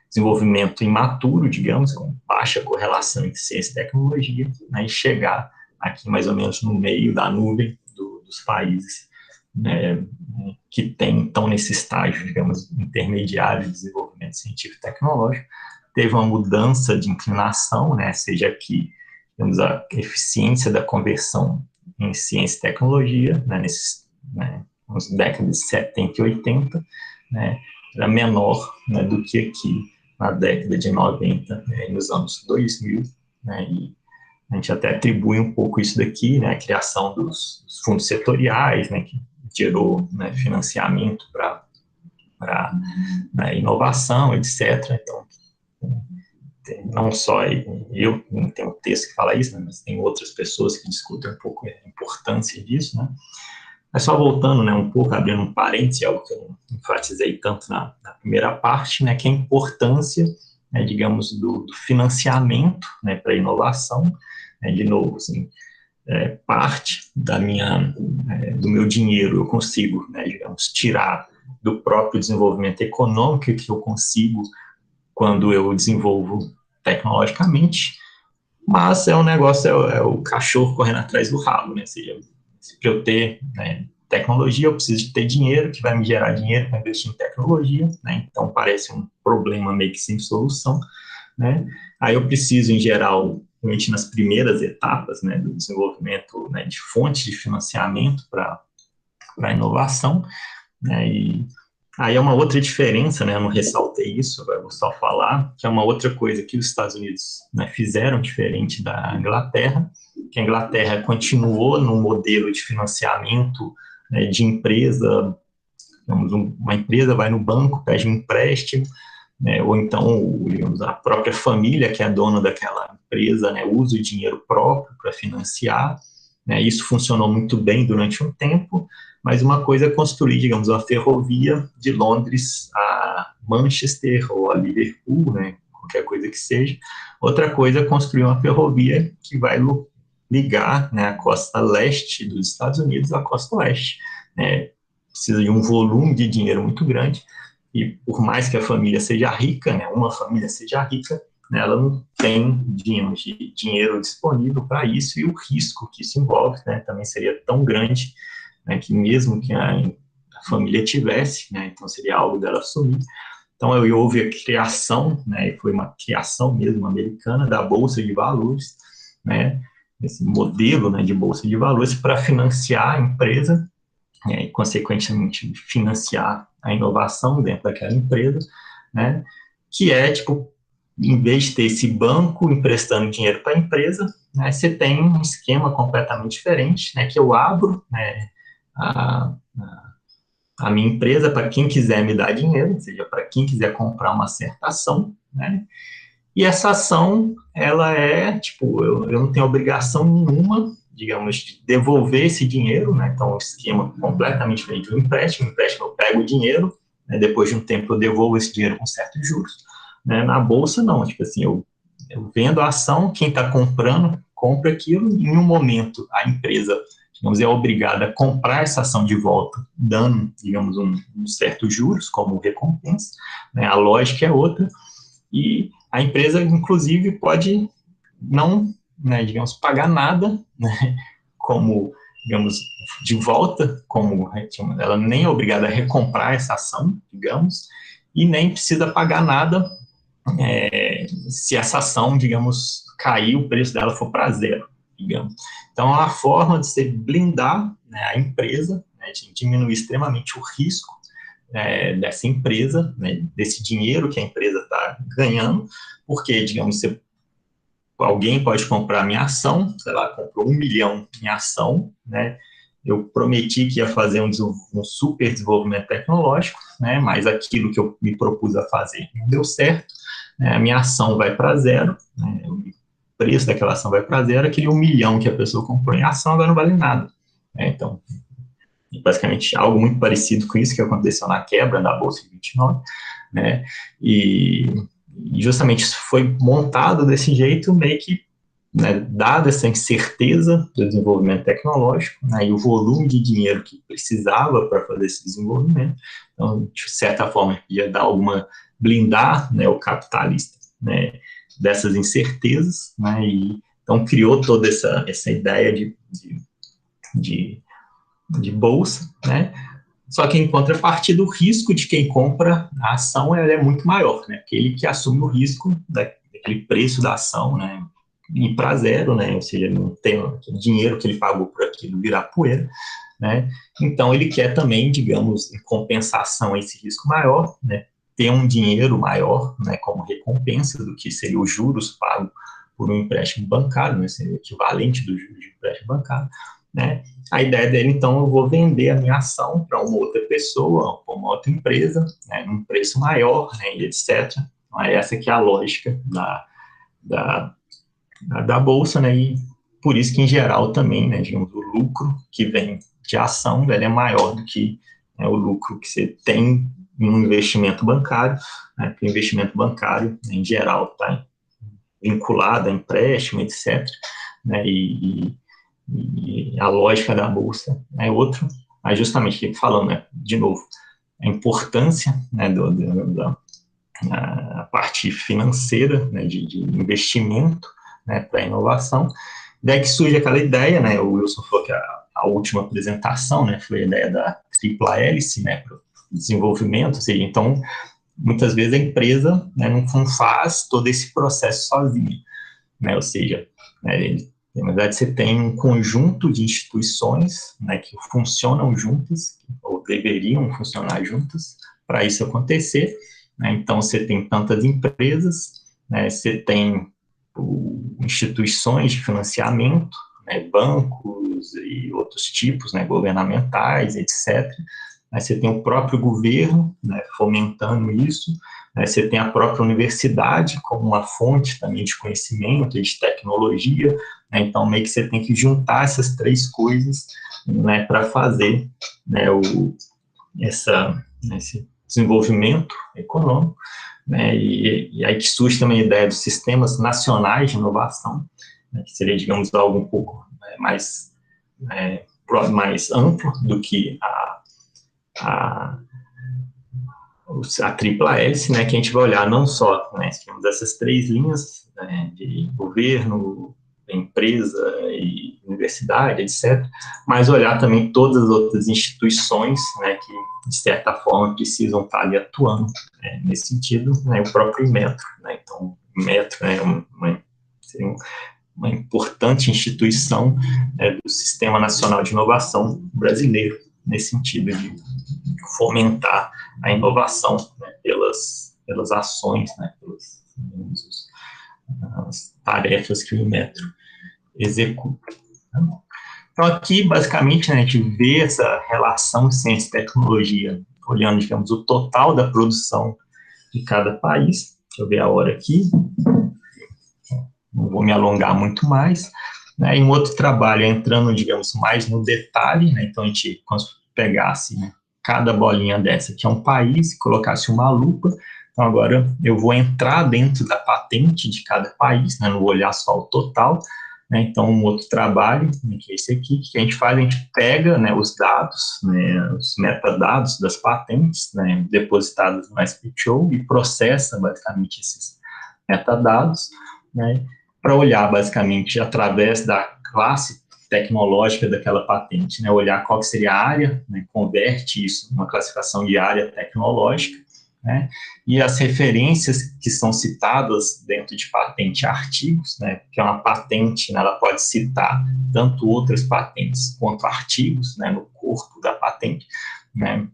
desenvolvimento imaturo, digamos, com baixa correlação entre ciência e tecnologia, né, e chegar aqui mais ou menos no meio da nuvem dos países, né, que estão nesse estágio, digamos, intermediário de desenvolvimento científico e tecnológico. Teve uma mudança de inclinação, né, seja aqui, digamos, a eficiência da conversão em ciência e tecnologia, né, nas décadas de 70 e 80, né, era menor, né, do que aqui na década de 90, né, e nos anos 2000, né, e a gente até atribui um pouco isso daqui, né, a criação dos fundos setoriais, né, que gerou, né, financiamento para né, inovação, etc. Então, não só eu tenho um texto que fala isso, né, mas tem outras pessoas que discutem um pouco a importância disso, né. Mas só voltando, né, um pouco, abrindo um parênteses, algo que eu não enfatizei tanto na primeira parte, né, que é a importância, né, digamos, do financiamento, né, para a inovação, né, de novo, assim, parte do meu dinheiro eu consigo, né, digamos, tirar do próprio desenvolvimento econômico que eu consigo quando eu desenvolvo tecnologicamente, mas é um negócio, é o cachorro correndo atrás do rabo, né, ou seja, para eu ter, né, tecnologia, eu preciso de ter dinheiro, que vai me gerar dinheiro para investir em tecnologia, né, então parece um problema meio que sem solução, né, aí eu preciso, em geral, realmente nas primeiras etapas, né, do desenvolvimento, né, de fontes de financiamento para a inovação, né, e aí é uma outra diferença, né, eu não ressaltei isso, eu vou só falar, que é uma outra coisa que os Estados Unidos, né, fizeram diferente da Inglaterra, que a Inglaterra continuou no modelo de financiamento, né, de empresa, digamos, uma empresa vai no banco, pede um empréstimo, né, ou então, digamos, a própria família que é dona daquela empresa, né, usa o dinheiro próprio para financiar, né, isso funcionou muito bem durante um tempo, mas uma coisa é construir, digamos, uma ferrovia de Londres a Manchester ou a Liverpool, né, qualquer coisa que seja, outra coisa é construir uma ferrovia que vai ligar, né, a costa leste dos Estados Unidos à costa oeste, né, precisa de um volume de dinheiro muito grande, e por mais que a família seja rica, né, uma família seja rica, né, ela não tem, digamos, dinheiro disponível para isso, e o risco que isso envolve, né, também seria tão grande, né, que mesmo que a família tivesse, né, então seria algo dela assumir. Então houve a criação, né, e foi uma criação mesmo americana da Bolsa de Valores, né, esse modelo, né, de Bolsa de Valores para financiar a empresa, né, e consequentemente financiar a inovação dentro daquela empresa, né, que é, tipo, em vez de ter esse banco emprestando dinheiro para a empresa, né, você tem um esquema completamente diferente, né, que eu abro, né, a, a minha empresa para quem quiser me dar dinheiro, ou seja, para quem quiser comprar uma certa ação, né, e essa ação, ela é, tipo, eu não tenho obrigação nenhuma, digamos, de devolver esse dinheiro, né, então é um esquema completamente diferente do empréstimo eu pego o dinheiro, né, depois de um tempo eu devolvo esse dinheiro com certos juros, né, na bolsa não, tipo assim, eu vendo a ação, quem está comprando, compra aquilo, e em um momento a empresa, digamos, é obrigada a comprar essa ação de volta, dando, digamos, um certo juros como recompensa, né, a lógica é outra, e a empresa, inclusive, pode não, né, digamos, pagar nada, né, como, digamos, de volta, como ela nem é obrigada a recomprar essa ação, digamos, e nem precisa pagar nada se essa ação, digamos, cair, o preço dela for para zero, digamos. Então, é uma forma de você blindar, né, a empresa, né, de diminuir extremamente o risco dessa empresa, né, desse dinheiro que a empresa está ganhando, porque, digamos, alguém pode comprar minha ação, sei lá, comprou 1 milhão em ação, né, eu prometi que ia fazer um super desenvolvimento tecnológico, né, mas aquilo que eu me propus a fazer não deu certo, né, a minha ação vai para zero, né, o preço daquela ação vai para zero, aquele 1 milhão que a pessoa comprou em ação agora não vale nada. Né, então, basicamente, algo muito parecido com isso que aconteceu na quebra da Bolsa de 29, né, e justamente isso foi montado desse jeito, meio que, né, dada essa incerteza do desenvolvimento tecnológico, né, e o volume de dinheiro que precisava para fazer esse desenvolvimento, então, de certa forma, ia dar alguma, blindar, né, o capitalista, né, dessas incertezas, né, e então criou toda essa ideia de bolsa, né, só que em contrapartida, o risco de quem compra a ação é muito maior, né? Aquele que assume o risco daquele preço da ação, né? Ir para zero, né? Ou seja, não tem o dinheiro que ele pagou por aquilo virar poeira, né? Então, ele quer também, digamos, em compensação a esse risco maior, né? Ter um dinheiro maior, né? Como recompensa do que seria os juros pagos por um empréstimo bancário, né? Seria o equivalente do juros de empréstimo bancário, né? A ideia dele, então, eu vou vender a minha ação para uma outra pessoa, para uma outra empresa, né, num preço maior, né, e etc. Então, essa que é a lógica da, da Bolsa, né, e por isso que, em geral, também, né, digamos, o lucro que vem de ação, ele é maior do que, né, o lucro que você tem em um investimento bancário, né, porque o investimento bancário, né, em geral, está vinculado a empréstimo, etc., né, e a lógica da bolsa é outro, mas justamente falando, né, de novo, a importância, né, da a parte financeira, né, de investimento, né, para a inovação, daí que surge aquela ideia, né, o Wilson falou que a última apresentação, né, foi a ideia da tripla hélice, né, para o desenvolvimento, ou seja, então, muitas vezes a empresa, né, não faz todo esse processo sozinha, né, ou seja, né, na verdade, você tem um conjunto de instituições, né, que funcionam juntas, ou deveriam funcionar juntas, para isso acontecer. Né? Então, você tem tantas empresas, né, você tem instituições de financiamento, né, bancos e outros tipos, né, governamentais, etc. Aí você tem o próprio governo, né, fomentando isso, né, você tem a própria universidade como uma fonte também de conhecimento e de tecnologia, né, então meio que você tem que juntar essas três coisas, né, para fazer, né, esse desenvolvimento econômico, né, e aí que surge também a ideia dos sistemas nacionais de inovação, né, que seria, digamos, algo um pouco mais amplo do que a tripla hélice, né, que a gente vai olhar não só, né, temos essas três linhas, né, de governo, empresa e universidade, etc., mas olhar também todas as outras instituições, né, que, de certa forma, precisam estar ali atuando, né, nesse sentido, né, o próprio Metro, né, então, o Metro é seria uma importante instituição, né, do Sistema Nacional de Inovação brasileiro, nesse sentido de fomentar a inovação, né, pelas ações, né, pelas as tarefas que o metro executa. Então, aqui, basicamente, né, a gente vê essa relação ciência e tecnologia, olhando, digamos, o total da produção de cada país. Deixa eu ver a hora aqui. Não vou me alongar muito mais. Né, em outro trabalho, entrando, digamos, mais no detalhe, né, então a gente pegasse, né, cada bolinha dessa que é um país, e colocasse uma lupa. Então, agora eu vou entrar dentro da patente de cada país, né, não vou olhar só o total. Né, então, um outro trabalho, né, que é esse aqui, que a gente faz, a gente pega, né, os dados, né, os metadados das patentes, né, depositados no SPTO e processa, basicamente, esses metadados, né, para olhar, basicamente, através da classe tecnológica daquela patente, né, olhar qual que seria a área, né, converte isso numa classificação de área tecnológica, né, e as referências que são citadas dentro de patente artigos, né, que é uma patente, né, ela pode citar tanto outras patentes quanto artigos, né, no corpo da patente, né,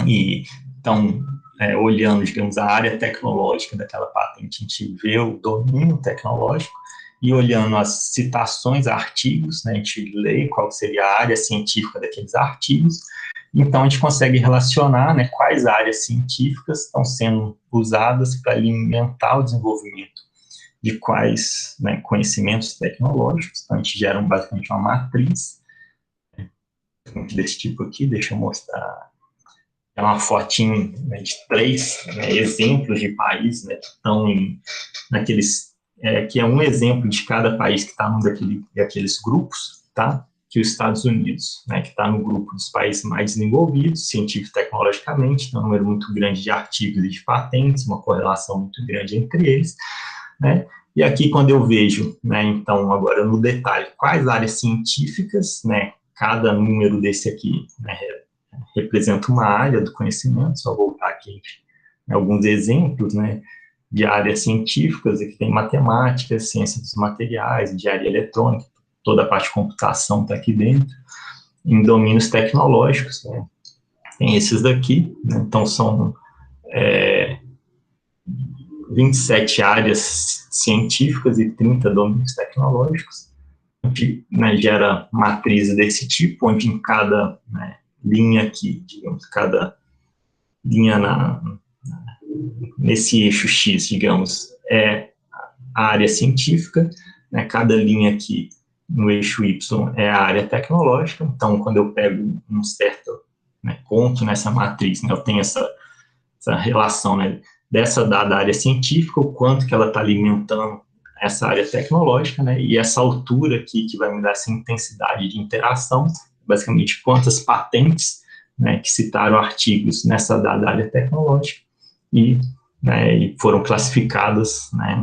e então, olhando, digamos, a área tecnológica daquela patente, a gente vê o domínio tecnológico, e olhando as citações a artigos, né, a gente lê qual seria a área científica daqueles artigos, então a gente consegue relacionar, né, quais áreas científicas estão sendo usadas para alimentar o desenvolvimento de quais, né, conhecimentos tecnológicos. Então a gente gera basicamente uma matriz, né, desse tipo aqui, deixa eu mostrar. É uma fotinho, né, de 3, né, exemplos de países, né, que estão naqueles, que é um exemplo de cada país que está num daqueles grupos, tá? Que os Estados Unidos, né, que está no grupo dos países mais desenvolvidos, científico e tecnologicamente, tem um número muito grande de artigos e de patentes, uma correlação muito grande entre eles, né? E aqui, quando eu vejo, né, então, agora no detalhe, quais áreas científicas, né, cada número desse aqui, né, representa uma área do conhecimento, só voltar aqui, né, alguns exemplos, né, de áreas científicas, aqui tem matemática, ciência dos materiais, engenharia eletrônica, toda a parte de computação está aqui dentro, em domínios tecnológicos, né, tem esses daqui, né, então são 27 áreas científicas e 30 domínios tecnológicos, que, né, gera matrizes desse tipo, onde em cada, né, linha aqui, digamos, cada linha nesse eixo X, digamos, é a área científica, né, cada linha aqui no eixo Y é a área tecnológica, então, quando eu pego um certo, né, ponto nessa matriz, né, eu tenho essa relação, né, dessa dada área científica, o quanto que ela está alimentando essa área tecnológica, né, e essa altura aqui que vai me dar essa intensidade de interação, basicamente quantas patentes, né, que citaram artigos nessa dada área tecnológica e, né, e foram classificadas, né,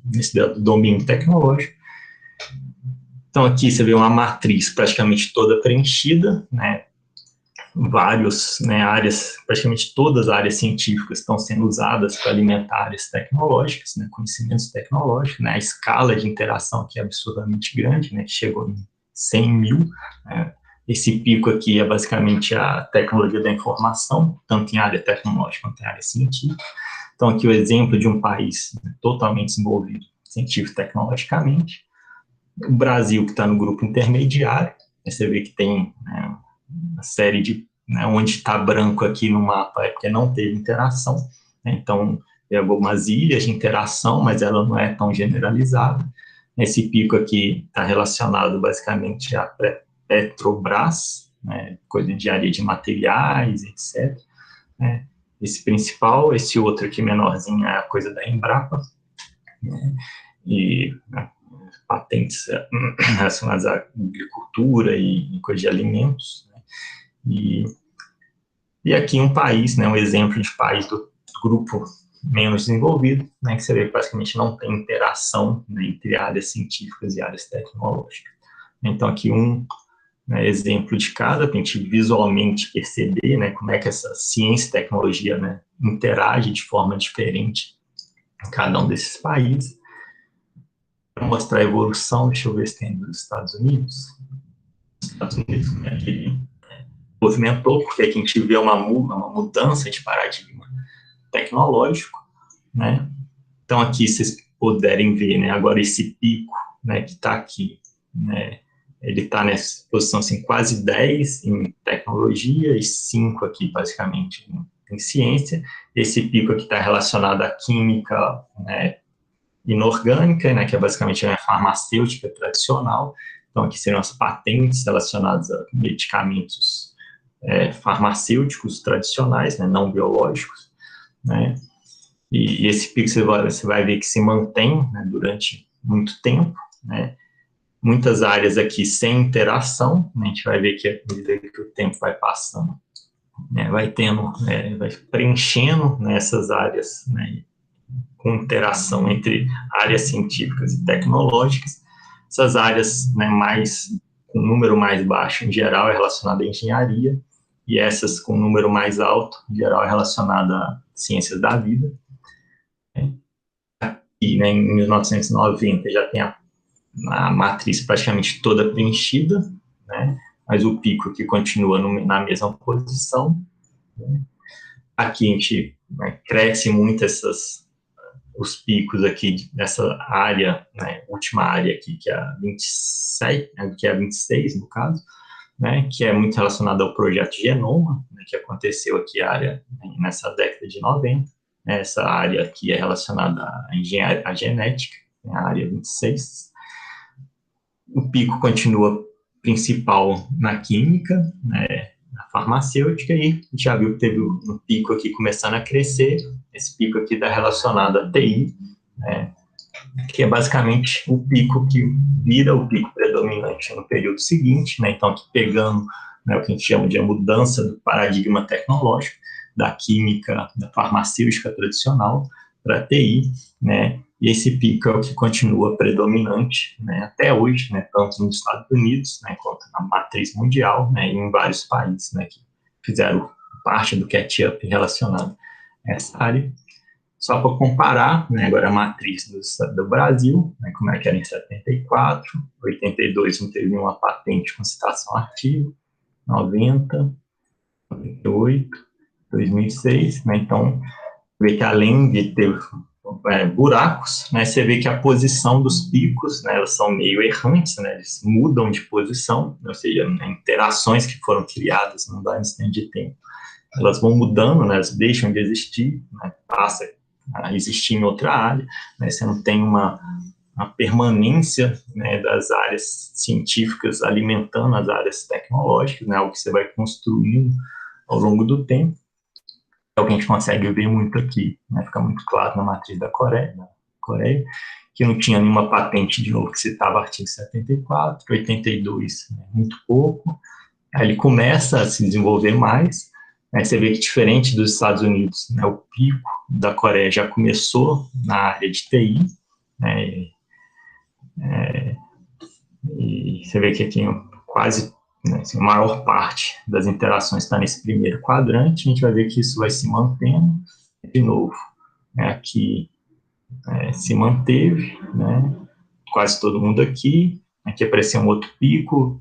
nesse domínio tecnológico. Então, aqui você vê uma matriz praticamente toda preenchida, né, vários, né, áreas, praticamente todas as áreas científicas estão sendo usadas para alimentar áreas tecnológicas, né, conhecimentos tecnológicos, né, a escala de interação aqui é absurdamente grande, né, chegou em 100 mil, né, esse pico aqui é basicamente a tecnologia da informação, tanto em área tecnológica quanto em área científica. Então, aqui o exemplo de um país, né, totalmente desenvolvido científico tecnologicamente, o Brasil, que está no grupo intermediário, você vê que tem, né, uma série de, né, onde está branco aqui no mapa é porque não teve interação, né, então tem algumas ilhas de interação, mas ela não é tão generalizada. Esse pico aqui está relacionado basicamente à Petrobras, né, coisa de engenharia de materiais, etc. Né, esse principal, esse outro aqui menorzinho é a coisa da Embrapa, né, e patentes relacionadas à agricultura e coisa de alimentos, né, e aqui um país, né, um exemplo de país do grupo menos desenvolvido, né, que você vê que praticamente não tem interação, né, entre áreas científicas e áreas tecnológicas. Então, aqui né, exemplo de cada, para a gente visualmente perceber, né, como é que essa ciência e tecnologia, né, interage de forma diferente em cada um desses países. Para mostrar a evolução, deixa eu ver se tem dos Estados Unidos. Os Estados Unidos, né, ele movimentou, porque aqui a gente vê uma mudança de paradigma, tecnológico, né? Então, aqui vocês puderem ver, né, agora esse pico, né, que está aqui, né, ele está nessa posição assim, quase 10 em tecnologia e 5 aqui, basicamente, em ciência. Esse pico aqui está relacionado à química, né, inorgânica, né, que é basicamente a farmacêutica tradicional. Então, aqui seriam as patentes relacionadas a medicamentos farmacêuticos tradicionais, né, não biológicos, né, e esse pico você vai ver que se mantém, né, durante muito tempo, né, muitas áreas aqui sem interação, né, a gente vai ver que à medida que o tempo vai passando, né, vai preenchendo nessas áreas, né, com interação entre áreas científicas e tecnológicas. Essas áreas, né, com número mais baixo, em geral, é relacionada à engenharia, e essas com número mais alto, em geral, é relacionada a ciências da vida. E, né, em 1990 já tem a matriz praticamente toda preenchida, né, mas o pico aqui continua na mesma posição. Né. Aqui a gente, né, cresce muito os picos aqui nessa área, né, última área aqui, que é a 27, que é a 26, no caso, né, que é muito relacionada ao projeto Genoma, né, que aconteceu aqui nessa década de 90. Essa área aqui é relacionada à engenharia, à genética, né, a área 26. O pico continua principal na química, né, na farmacêutica, e a gente já viu que teve um pico aqui começando a crescer. Esse pico aqui está relacionado à TI, né, que é basicamente o pico que vira o pico predominante no período seguinte, né, então aqui pegando, né, o que a gente chama de a mudança do paradigma tecnológico, da química, da farmacêutica tradicional para a TI, né, e esse pico é o que continua predominante, né, até hoje, né, tanto nos Estados Unidos, né, quanto na matriz mundial, né, e em vários países, né, que fizeram parte do catch-up relacionado a essa área. Só para comparar, né, agora a matriz do Brasil, né, como é que era em 74, 82 não teve nenhuma patente com citação artigo, 90, 98, 2006, né, então, vê que além de ter buracos, né, você vê que a posição dos picos, né, elas são meio errantes, né, eles mudam de posição, ou seja, né, interações que foram criadas num dado instante de tempo, elas vão mudando, né, elas deixam de existir, né, passa a existir em outra área, né, você não tem uma permanência, né, das áreas científicas alimentando as áreas tecnológicas, né, algo que você vai construindo ao longo do tempo. É o que a gente consegue ver muito aqui, né, fica muito claro na matriz da Coreia, que não tinha nenhuma patente, de novo, que citava artigo 74, 82, né, muito pouco. Aí ele começa a se desenvolver mais, né, você vê que diferente dos Estados Unidos, né, o pico da Coreia já começou na área de TI, né, e você vê que aqui quase, né, assim, a maior parte das interações está nesse primeiro quadrante, a gente vai ver que isso vai se mantendo, de novo, né, aqui se manteve, né, quase todo mundo aqui apareceu um outro pico,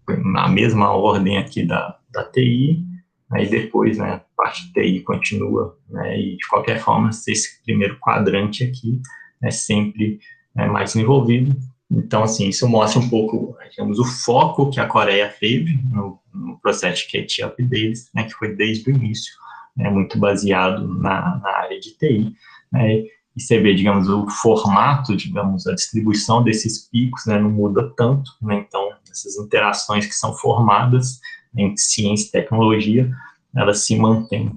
na mesma ordem aqui da TI, aí depois, né, a parte de TI continua, né, e de qualquer forma, esse primeiro quadrante aqui é sempre mais envolvido. Então, assim, isso mostra um pouco, digamos, o foco que a Coreia teve no processo de catch-up deles, né, que foi desde o início, né, muito baseado na área de TI, né, e você vê, digamos, o formato, digamos, a distribuição desses picos, né, não muda tanto, né, então, essas interações que são formadas entre ciência e tecnologia, elas se mantêm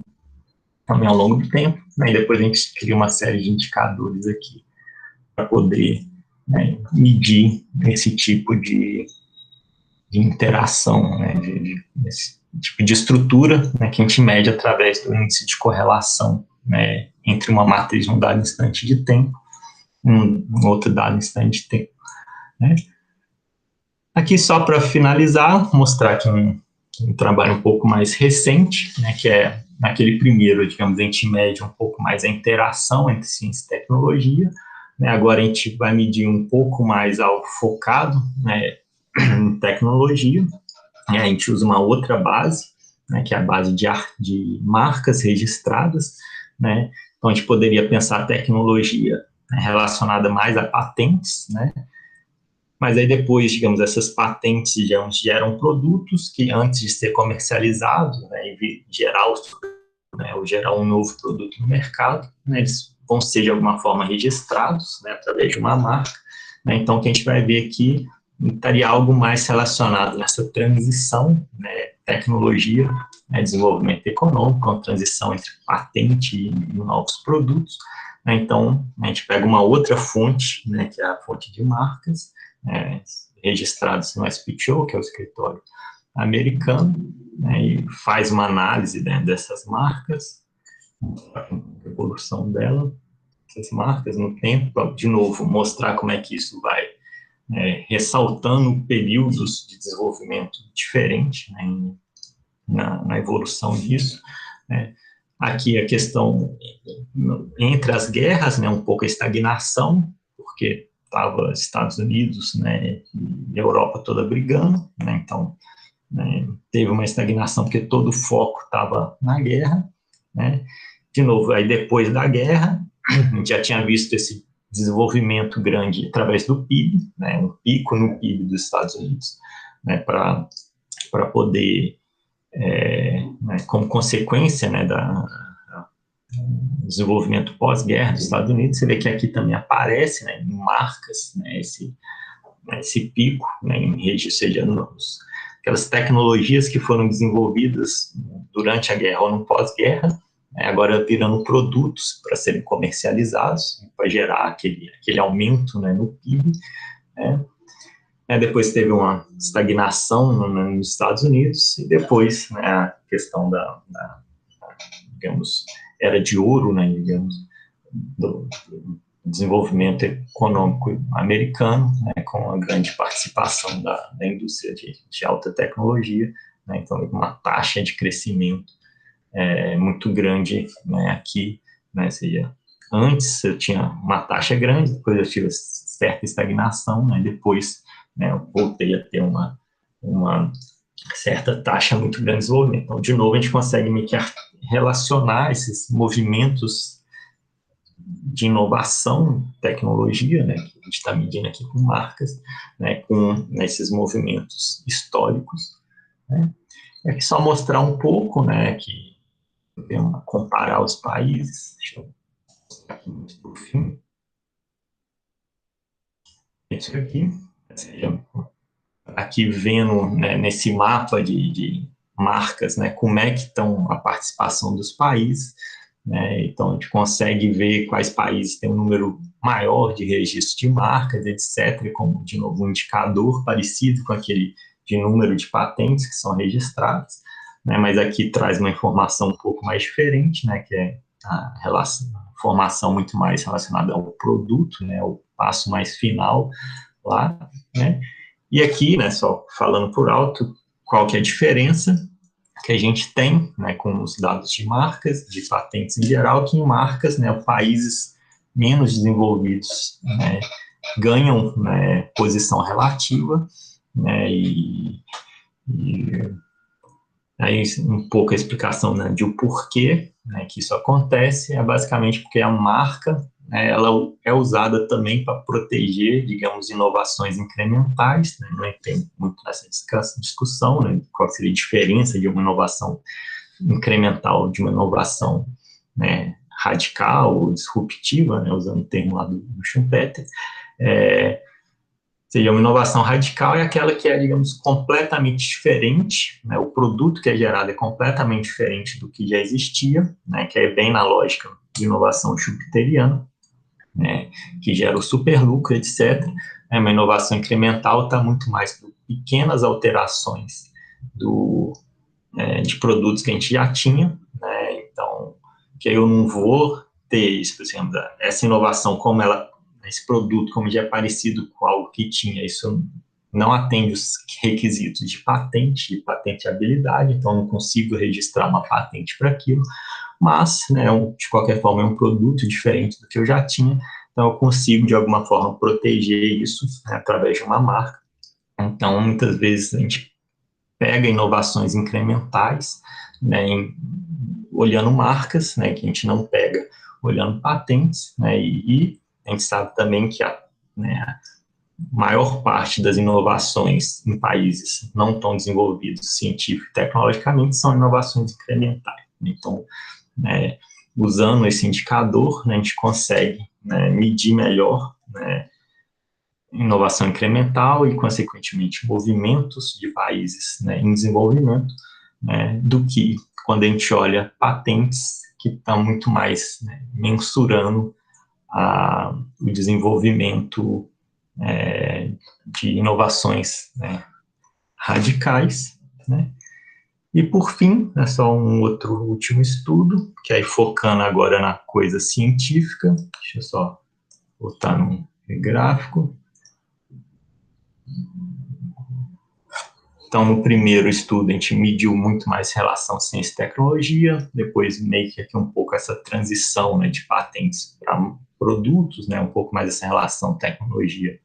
também ao longo do tempo, né, e depois a gente cria uma série de indicadores aqui para poder, né, medir esse tipo de interação, né, esse tipo de estrutura, né, que a gente mede através do índice de correlação, né, entre uma matriz num dado instante de tempo e um outro dado instante de tempo, né. Aqui, só para finalizar, mostrar aqui um trabalho um pouco mais recente, né, que é naquele primeiro, digamos, a gente mede um pouco mais a interação entre ciência e tecnologia, né, agora a gente vai medir um pouco mais ao focado, né, em tecnologia, né, a gente usa uma outra base, né, que é a base de marcas registradas, né? Então, a gente poderia pensar a tecnologia, né, relacionada mais a patentes, né? Mas aí depois, digamos, essas patentes geram produtos que antes de ser comercializados, né, e né, ou gerar um novo produto no mercado, né, eles vão ser de alguma forma registrados, né, através de uma marca, né, então o que a gente vai ver aqui estaria algo mais relacionado nessa transição, né, tecnologia, né, desenvolvimento econômico, uma transição entre patente e novos produtos, né, então a gente pega uma outra fonte, né, que é a fonte de marcas, registrados no SPTO, que é o escritório americano, né, e faz uma análise, né, dessas marcas, a evolução dela, essas marcas no tempo, de novo, mostrar como é que isso vai ressaltando períodos de desenvolvimento diferentes, né, na evolução disso. Né. Aqui a questão entre as guerras, né, um pouco a estagnação, porque estava Estados Unidos, né, e Europa toda brigando, né, então né, teve uma estagnação porque todo o foco estava na guerra, né, de novo, aí depois da guerra, a gente já tinha visto esse desenvolvimento grande através do PIB, né, um pico no PIB dos Estados Unidos, né, para poder, né, como consequência, né, da desenvolvimento pós-guerra dos Estados Unidos, você vê que aqui também aparece, né, em marcas, né, esse pico, né, em rede, seja aquelas tecnologias que foram desenvolvidas durante a guerra ou no pós-guerra, né, agora virando produtos para serem comercializados, para gerar aquele aumento, né, no PIB, né. Depois teve uma estagnação nos Estados Unidos, e depois, né, a questão digamos, era de ouro, né, digamos, do desenvolvimento econômico americano, né, com a grande participação da indústria de alta tecnologia, né, então uma taxa de crescimento muito grande, né, aqui, né, seja, antes eu tinha uma taxa grande, depois eu tive certa estagnação, né, depois, né, eu voltei a ter uma certa taxa muito grande de desenvolvimento. Então, de novo, a gente consegue meio que relacionar esses movimentos de inovação, tecnologia, né, que a gente está medindo aqui com marcas, né, com esses movimentos históricos, né. É aqui só mostrar um pouco, né, que comparar os países. Deixa eu mostrar aqui por fim. Isso aqui, aqui vendo, né, nesse mapa de marcas, né, como é que estão a participação dos países, né, então a gente consegue ver quais países têm um número maior de registros de marcas, etc., como, de novo, um indicador parecido com aquele de número de patentes que são registradas, né, mas aqui traz uma informação um pouco mais diferente, né, que é a informação muito mais relacionada ao produto, né, o passo mais final lá, né. E aqui, né, só falando por alto, qual que é a diferença que a gente tem, né, com os dados de marcas, de patentes em geral, que em marcas, né, países menos desenvolvidos, né, ganham, né, posição relativa, né, e aí um pouco a explicação, né, de o porquê, né, que isso acontece, é basicamente porque a marca, né, ela é usada também para proteger, digamos, inovações incrementais, né, não tem muito nessa discussão, né, qual seria a diferença de uma inovação incremental de uma inovação, né, radical ou disruptiva, né, usando o termo lá do Schumpeter. Seria uma inovação radical é aquela que é, digamos, completamente diferente, né, o produto que é gerado é completamente diferente do que já existia, né, que é bem na lógica de inovação schumpeteriana, né, que gera o superlucro, etc. Uma inovação incremental está muito mais por pequenas alterações de produtos que a gente já tinha, né, então, que eu não vou ter isso, por exemplo, essa inovação, como esse produto, como já é parecido com algo que tinha, isso não atende os requisitos de patenteabilidade, então não consigo registrar uma patente para aquilo, mas, né, de qualquer forma, é um produto diferente do que eu já tinha, então eu consigo, de alguma forma, proteger isso, né, através de uma marca. Então, muitas vezes, a gente pega inovações incrementais, né, olhando marcas, né, que a gente não pega olhando patentes, né, e a gente sabe também que a maior parte das inovações em países não tão desenvolvidos científico e tecnologicamente são inovações incrementais. Então, usando esse indicador, né, a gente consegue, né, medir melhor, né, inovação incremental e, consequentemente, movimentos de países, né, em desenvolvimento, né, do que quando a gente olha patentes que estão muito mais, né, mensurando o desenvolvimento de inovações, né, radicais, né. E, por fim, é só um outro último estudo, que aí focando agora na coisa científica, deixa eu só botar no gráfico. Então, no primeiro estudo, a gente mediu muito mais relação ciência e tecnologia, depois meio que aqui um pouco essa transição, né, de patentes para produtos, né, um pouco mais essa relação tecnologia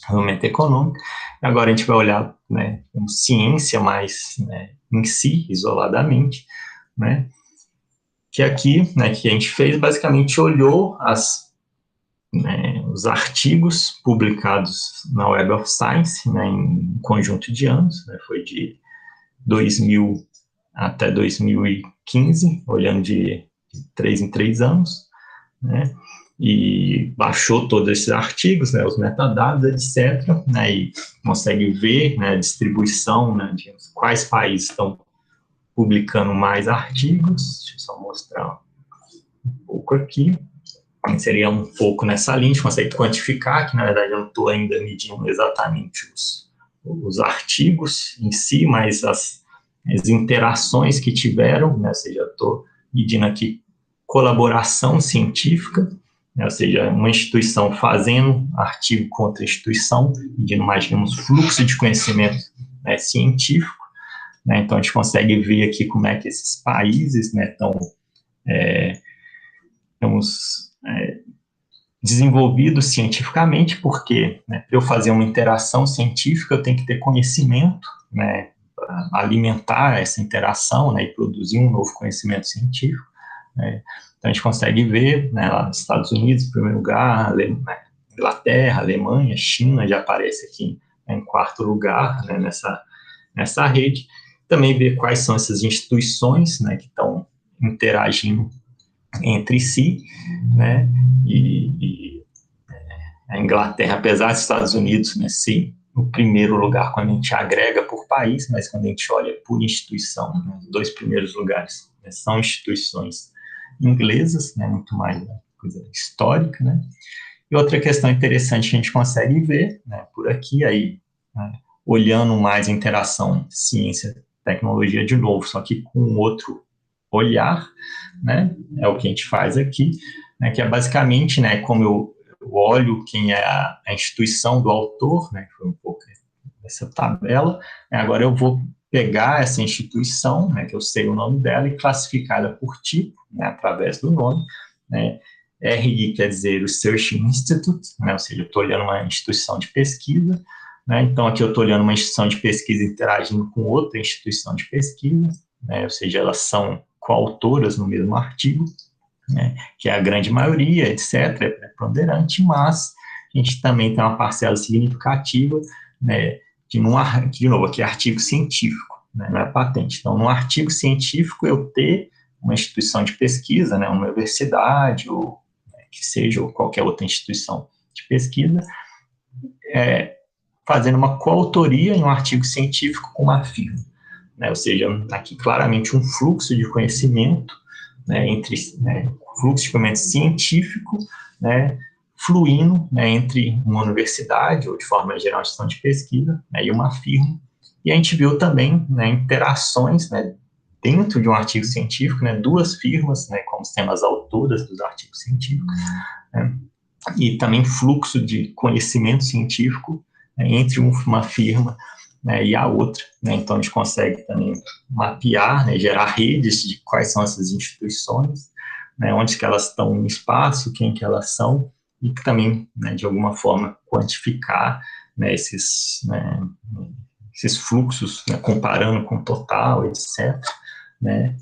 realmente econômica. Agora a gente vai olhar, né, como ciência mais, né, em si, isoladamente, né, que aqui, né, que a gente fez, basicamente olhou os artigos publicados na Web of Science, né, em um conjunto de anos, né, foi de 2000 até 2015, olhando de 3 em 3 anos, né, e baixou todos esses artigos, né, os metadados, etc., né, e consegue ver, né, a distribuição, né, de quais países estão publicando mais artigos. Deixa eu só mostrar um pouco aqui. Seria um pouco nessa linha, a gente consegue quantificar, que na verdade eu não estou ainda medindo exatamente os artigos em si, mas as interações que tiveram, né, ou seja, eu estou medindo aqui colaboração científica, né, ou seja, uma instituição fazendo artigo contra instituição, medindo, imaginemos, fluxo de conhecimento, né, científico, né, então a gente consegue ver aqui como é que esses países, né, estão desenvolvidos cientificamente, porque, né, para eu fazer uma interação científica eu tenho que ter conhecimento, né, para alimentar essa interação, né, e produzir um novo conhecimento científico, né. Então a gente consegue ver, né, lá nos Estados Unidos, em primeiro lugar, Inglaterra, Alemanha, China já aparece aqui, né, em quarto lugar, né, nessa rede. Também ver quais são essas instituições, né, que estão interagindo entre si, né, e a Inglaterra, apesar dos Estados Unidos, né, sim, no primeiro lugar quando a gente agrega por país, mas quando a gente olha por instituição, né, os 2 primeiros lugares, né, são instituições inglesas, né, muito mais, né, coisa histórica, né. E outra questão interessante que a gente consegue ver, né, por aqui, aí, né, olhando mais a interação ciência-tecnologia de novo, só que com outro olhar, né, é o que a gente faz aqui, né, que é basicamente, né, como eu olho quem é a instituição do autor, né, que foi um pouco essa tabela, né, agora eu vou pegar essa instituição, né, que eu sei o nome dela, e classificá-la por tipo, né, através do nome, né. RI quer dizer Research Institute, né, ou seja, eu estou olhando uma instituição de pesquisa, né, então aqui eu estou olhando uma instituição de pesquisa interagindo com outra instituição de pesquisa, né, ou seja, elas são coautoras no mesmo artigo, né, que é a grande maioria, etc., é preponderante, mas a gente também tem uma parcela significativa, né, de novo, aqui é artigo científico, né, não é patente. Então, num artigo científico, eu ter uma instituição de pesquisa, né, uma universidade, ou que seja, ou qualquer outra instituição de pesquisa, fazendo uma coautoria em um artigo científico com uma firma, né, ou seja, aqui claramente um fluxo de conhecimento, né, entre, né, fluxo de conhecimento científico, né, fluindo, né, entre uma universidade, ou de forma geral, uma instituição de pesquisa, né, e uma firma. E a gente viu também, né, interações, né, dentro de um artigo científico, né, 2 firmas, né, como sendo as autoras dos artigos científicos, né, e também fluxo de conhecimento científico, né, entre uma firma, né, e a outra, né, então a gente consegue também mapear, né, gerar redes de quais são essas instituições, né, onde que elas estão no espaço, quem que elas são, e também, né, de alguma forma, quantificar, né, esses fluxos, né, comparando com o total, etc., né,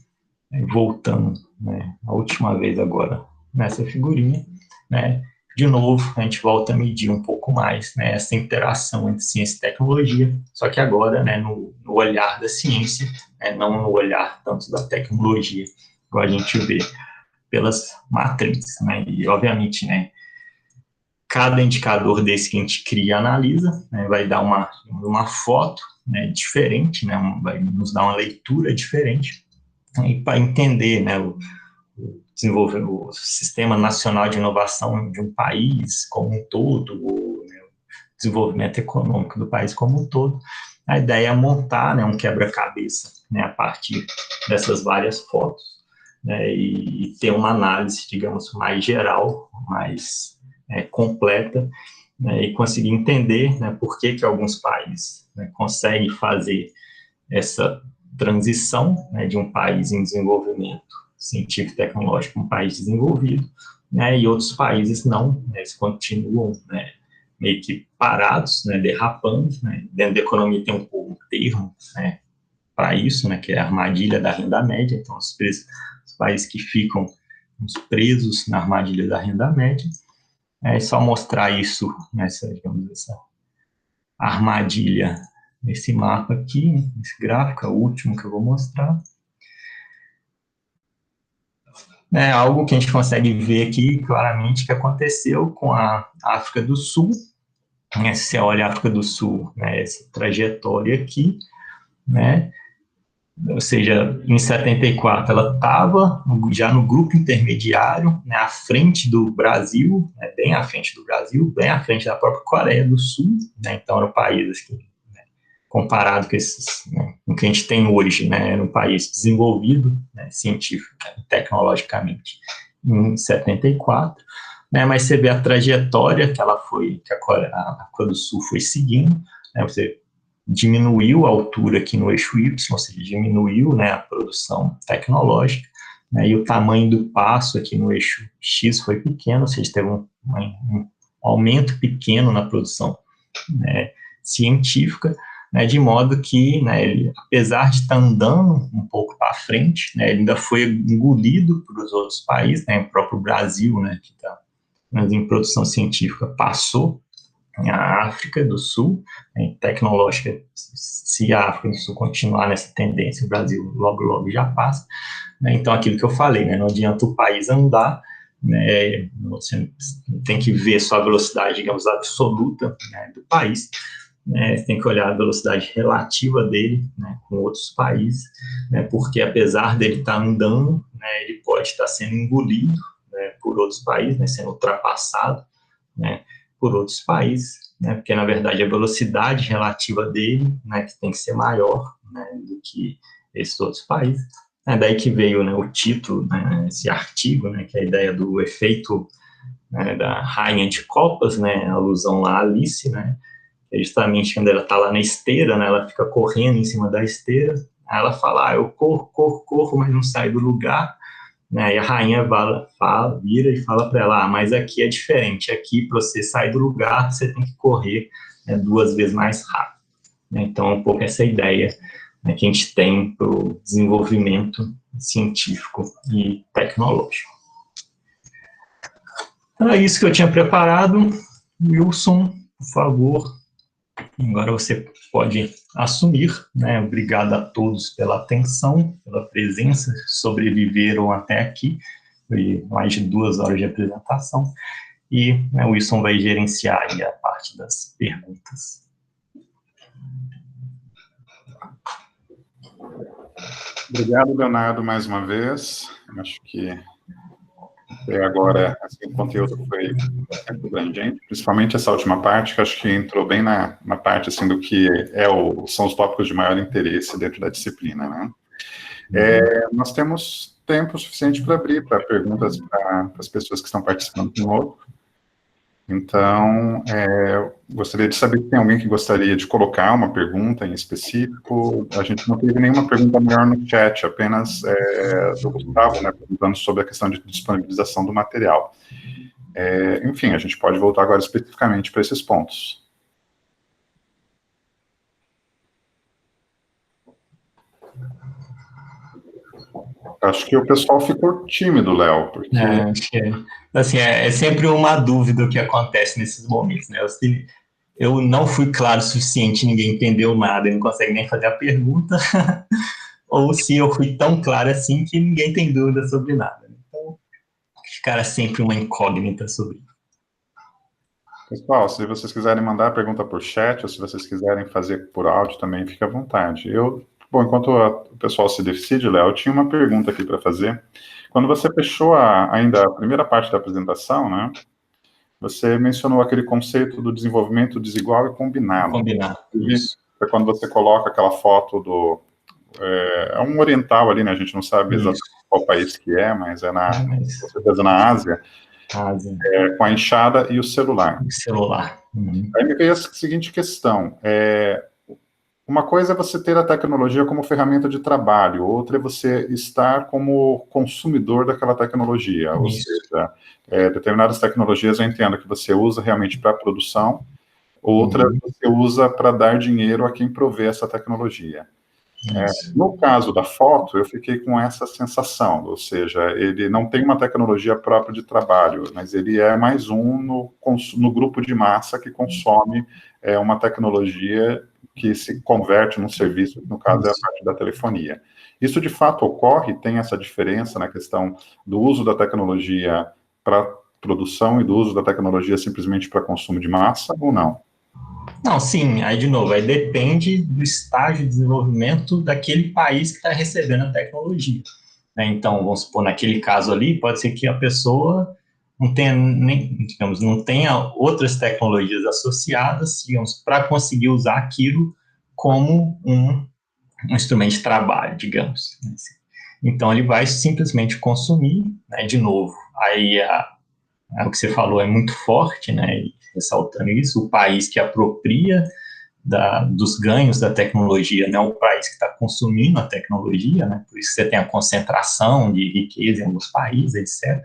voltando, né, a última vez agora nessa figurinha, né, de novo, a gente volta a medir um pouco mais, né, essa interação entre ciência e tecnologia, só que agora, né, no olhar da ciência, né, não no olhar tanto da tecnologia, igual a gente vê pelas matrizes, né, e obviamente, né, cada indicador desse que a gente cria e analisa, né, vai dar uma foto, né, diferente, né, vai nos dar uma leitura diferente, né, e para entender, né, desenvolver o Sistema Nacional de Inovação de um país como um todo, o, né, desenvolvimento econômico do país como um todo, a ideia é montar, né, um quebra-cabeça, né, a partir dessas várias fotos, né, e ter uma análise, digamos, mais geral, mais completa, né, e conseguir entender, né, por que alguns países, né, conseguem fazer essa transição, né, de um país em desenvolvimento científico e tecnológico para um país desenvolvido, né, e outros países não, né, eles continuam, né, meio que parados, né, derrapando, né, dentro da economia tem um termo, né, para isso, né, que é a armadilha da renda média, então os países que ficam presos na armadilha da renda média, é só mostrar isso, digamos, essa armadilha nesse mapa aqui, esse gráfico, é o último que eu vou mostrar. É algo que a gente consegue ver aqui claramente que aconteceu com a África do Sul. Se você olha a África do Sul, né, essa trajetória aqui, né, ou seja, em 74 ela estava já no grupo intermediário, né, à frente do Brasil, né, bem à frente do Brasil, bem à frente da própria Coreia do Sul, né, então era um país que, né, comparado com esses, né, com o que a gente tem hoje, né, era um país desenvolvido, né, científico, tecnologicamente, em 74, né, mas você vê a trajetória que ela foi, que a África do Sul foi seguindo, né, você diminuiu a altura aqui no eixo Y, ou seja, diminuiu, né, a produção tecnológica, né, e o tamanho do passo aqui no eixo X foi pequeno, ou seja, teve um aumento pequeno na produção, né, científica, né, de modo que, né, ele, apesar de estar andando um pouco para frente, né, ele ainda foi engolido por os outros países, né, o próprio Brasil, né, que está em produção científica, passou a África do Sul, né, tecnológica, se a África do Sul continuar nessa tendência, o Brasil logo já passa, né, então aquilo que eu falei, né, não adianta o país andar, né, você tem que ver só a velocidade, digamos, absoluta, né, do país, né, tem que olhar a velocidade relativa dele, né, com outros países, né, porque apesar dele estar andando, né, ele pode estar sendo engolido, né, por outros países, né, sendo ultrapassado, né, por outros países, né, porque na verdade a velocidade relativa dele, né, que tem que ser maior, né, do que esses outros países. É daí que veio, né, o título, né, esse artigo, né, que é a ideia do efeito, né, da rainha de copas, né, a alusão lá a Alice, né, justamente quando ela está lá na esteira, né, ela fica correndo em cima da esteira, aí ela fala, eu corro, mas não saio do lugar, né, e a rainha vira e fala para ela, mas aqui é diferente, aqui para você sair do lugar, você tem que correr, né, 2 vezes mais rápido. Né, então, é um pouco essa ideia, né, que a gente tem para o desenvolvimento científico e tecnológico. Então, é isso que eu tinha preparado. Wilson, por favor, agora você pode assumir, né? Obrigado a todos pela atenção, pela presença, sobreviveram até aqui, foi mais de 2 horas de apresentação, e, né, o Wilson vai gerenciar aí a parte das perguntas. Obrigado, Leonardo, mais uma vez. Acho que até agora assim, o conteúdo foi bastante abrangente, principalmente essa última parte, que acho que entrou bem na parte assim, do que são os tópicos de maior interesse dentro da disciplina, né? Nós temos tempo suficiente para abrir para perguntas para as pessoas que estão participando conosco. Então, gostaria de saber se tem alguém que gostaria de colocar uma pergunta em específico. A gente não teve nenhuma pergunta maior no chat, apenas do Gustavo, né, perguntando sobre a questão de disponibilização do material. Enfim, a gente pode voltar agora especificamente para esses pontos. Acho que o pessoal ficou tímido, Léo, porque... Acho que assim, é sempre uma dúvida o que acontece nesses momentos, né? Eu não fui claro o suficiente, ninguém entendeu nada, não consegue nem fazer a pergunta, ou se eu fui tão claro assim que ninguém tem dúvida sobre nada. Então, ficará sempre uma incógnita sobre isso. Pessoal, se vocês quiserem mandar a pergunta por chat, ou se vocês quiserem fazer por áudio também, fique à vontade. Bom, enquanto o pessoal se decide, Léo, eu tinha uma pergunta aqui para fazer. Quando você fechou ainda a primeira parte da apresentação, né, você mencionou aquele conceito do desenvolvimento desigual e combinado. Combinar, isso. É quando você coloca aquela foto é um oriental ali, né, a gente não sabe exatamente qual país que é, mas com certeza na Ásia. Com a enxada e o celular. Aí me veio a seguinte questão. Uma coisa é você ter a tecnologia como ferramenta de trabalho, outra é você estar como consumidor daquela tecnologia. Ou seja, determinadas tecnologias eu entendo que você usa realmente para produção, outra você usa para dar dinheiro a quem provê essa tecnologia. No caso da foto, eu fiquei com essa sensação, ou seja, ele não tem uma tecnologia própria de trabalho, mas ele é mais um no grupo de massa que consome uma tecnologia que se converte num serviço, que no caso é a parte da telefonia. Isso de fato ocorre? Tem essa diferença na questão do uso da tecnologia para produção e do uso da tecnologia simplesmente para consumo de massa, ou não? Não, sim, aí de novo, aí depende do estágio de desenvolvimento daquele país que está recebendo a tecnologia, né? Então, vamos supor, naquele caso ali, pode ser que a pessoa não tenha digamos, não tenha outras tecnologias associadas, digamos, para conseguir usar aquilo como um instrumento de trabalho, digamos. Então, ele vai simplesmente consumir, né? De novo, aí o que você falou é muito forte, né? Ressaltando isso, o país que apropria dos ganhos da tecnologia, não o país que está consumindo a tecnologia, né? Por isso você tem a concentração de riqueza em alguns países, etc.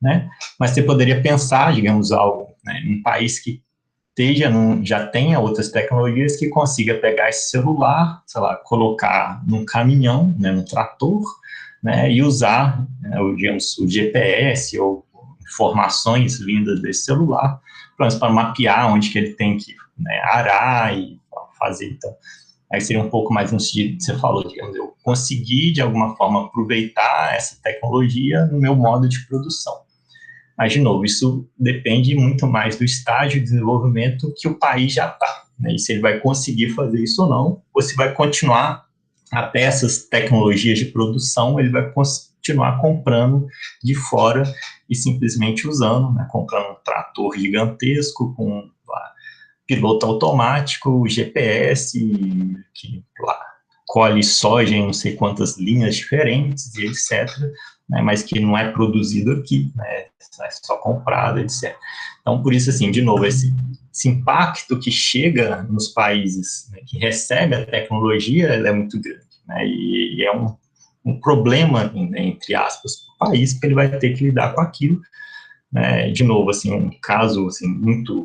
Né? Mas você poderia pensar, digamos, algo, né? Um país que já tenha outras tecnologias que consiga pegar esse celular, sei lá, colocar num caminhão, né, num trator, né, e usar, né, digamos, o GPS ou informações vindas desse celular para mapear onde que ele tem que, né, arar e fazer. Então, aí seria um pouco mais no sentido que você falou, digamos, eu conseguir, de alguma forma, aproveitar essa tecnologia no meu modo de produção. Mas, de novo, isso depende muito mais do estágio de desenvolvimento que o país já está, né? E se ele vai conseguir fazer isso ou não, ou se vai continuar até essas tecnologias de produção, ele vai continuar comprando de fora e simplesmente usando, né? Comprando um trator gigantesco com piloto automático, GPS, que colhe soja em não sei quantas linhas diferentes e etc., né, mas que não é produzido aqui, né, é só comprado, etc. Então, por isso, assim, de novo, esse impacto que chega nos países, né, que recebem a tecnologia, é muito grande, né, e é um problema, entre aspas, para o país, porque ele vai ter que lidar com aquilo, né, de novo, assim, um caso, assim, muito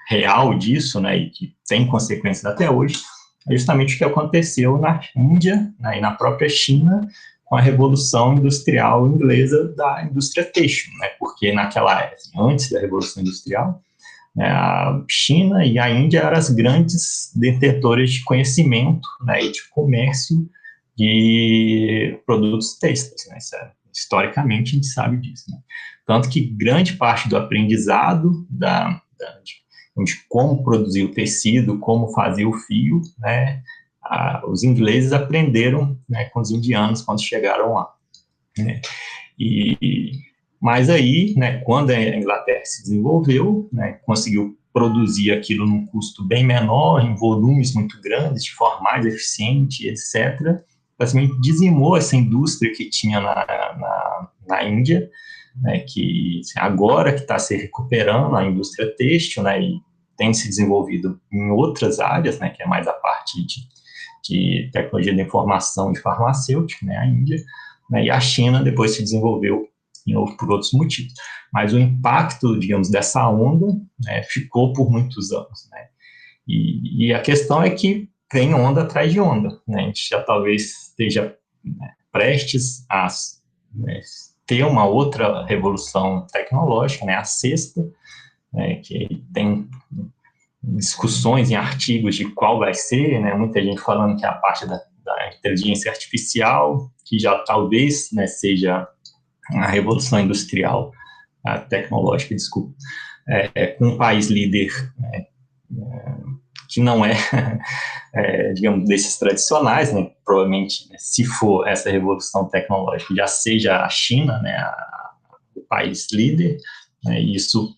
real disso, né, e que tem consequências até hoje, é justamente o que aconteceu na Índia, né, e na própria China, com a Revolução Industrial Inglesa da indústria têxtil, né, porque naquela época, antes da Revolução Industrial, né, a China e a Índia eram as grandes detentoras de conhecimento, né, e de comércio de produtos têxteis, né, historicamente a gente sabe disso, né. Tanto que grande parte do aprendizado de como produzir o tecido, como fazer o fio, né, os ingleses aprenderam, né, com os indianos quando chegaram lá, né, mas aí, né, quando a Inglaterra se desenvolveu, né, conseguiu produzir aquilo num custo bem menor, em volumes muito grandes, de forma mais eficiente, etc., basicamente dizimou essa indústria que tinha na Índia, né, que agora que está se recuperando a indústria têxtil, né, e tem se desenvolvido em outras áreas, né, que é mais a parte de tecnologia da informação e farmacêutica, né, a Índia, né, e a China depois se desenvolveu por outros motivos. Mas o impacto, digamos, dessa onda, né, ficou por muitos anos, né, e a questão é que vem onda atrás de onda, né, a gente já talvez esteja, né, prestes a ter uma outra revolução tecnológica, né, a sexta, que tem discussões em artigos de qual vai ser, né, muita gente falando que é a parte da inteligência artificial, que já talvez, né, seja a revolução industrial, a tecnológica, desculpa, com um país líder, né, que não digamos, desses tradicionais, né, provavelmente, né, se for essa revolução tecnológica, já seja a China, né, o país líder, né, e isso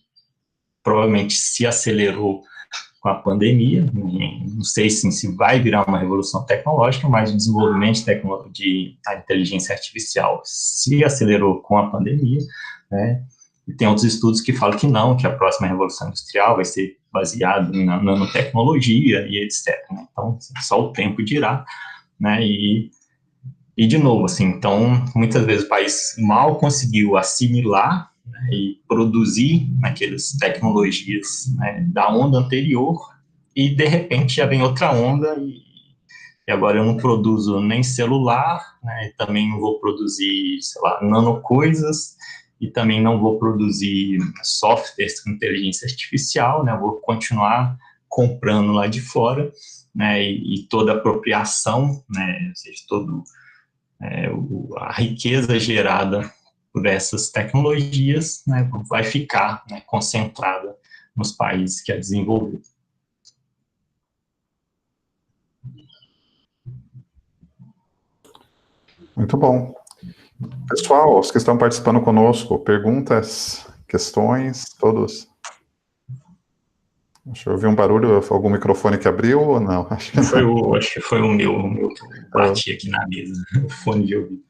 provavelmente se acelerou com a pandemia. Não sei se vai virar uma revolução tecnológica, mas o desenvolvimento de inteligência artificial se acelerou com a pandemia, né? E tem outros estudos que falam que não, que a próxima revolução industrial vai ser baseada na nanotecnologia e etc. Né? Então, só o tempo dirá, né? E de novo, assim, então, muitas vezes o país mal conseguiu assimilar, né, e produzir aquelas tecnologias, né, da onda anterior, e de repente já vem outra onda, e agora eu não produzo nem celular, né, também não vou produzir, sei lá, nanocoisas, e também não vou produzir softwares com inteligência artificial, né, vou continuar comprando lá de fora, né, e toda a apropriação, né, ou seja, a riqueza gerada por essas tecnologias, né, vai ficar, né, concentrada nos países que a desenvolveram. Muito bom. Pessoal, os que estão participando conosco, perguntas, questões, todos? Deixa eu ouvir um barulho, algum microfone que abriu ou não? Acho que foi o meu que bati aqui na mesa, o fone de ouvido.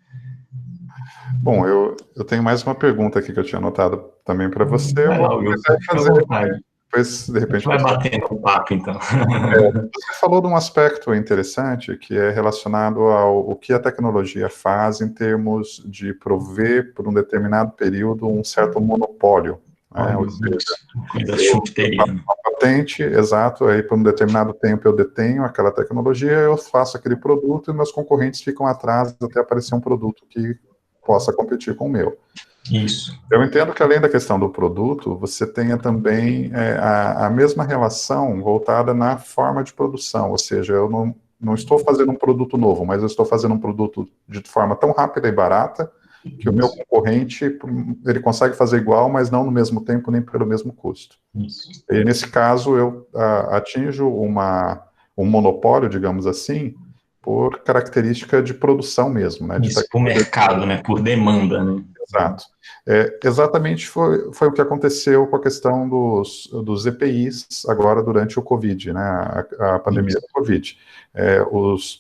Bom, eu tenho mais uma pergunta aqui que eu tinha anotado também para você. Eu vou fazer, depois, de repente... vai batendo um papo, então. Você falou de um aspecto interessante, que é relacionado ao que a tecnologia faz em termos de prover, por um determinado período, um certo monopólio. Né? Ou seja, uma patente, exato, aí por um determinado tempo eu detenho aquela tecnologia, eu faço aquele produto e meus concorrentes ficam atrás até aparecer um produto que possa competir com o meu. Isso. Eu entendo que, além da questão do produto, você tenha também a mesma relação voltada na forma de produção, ou seja, eu não estou fazendo um produto novo, mas eu estou fazendo um produto de forma tão rápida e barata que o meu concorrente, ele consegue fazer igual, mas não no mesmo tempo nem pelo mesmo custo. Isso. E, nesse caso, eu atinjo um monopólio, digamos assim, por característica de produção mesmo. Né, isso, por mercado, né, por demanda, né? Exato. Exatamente foi o que aconteceu com a questão dos EPIs agora durante o Covid, né, a pandemia do Covid.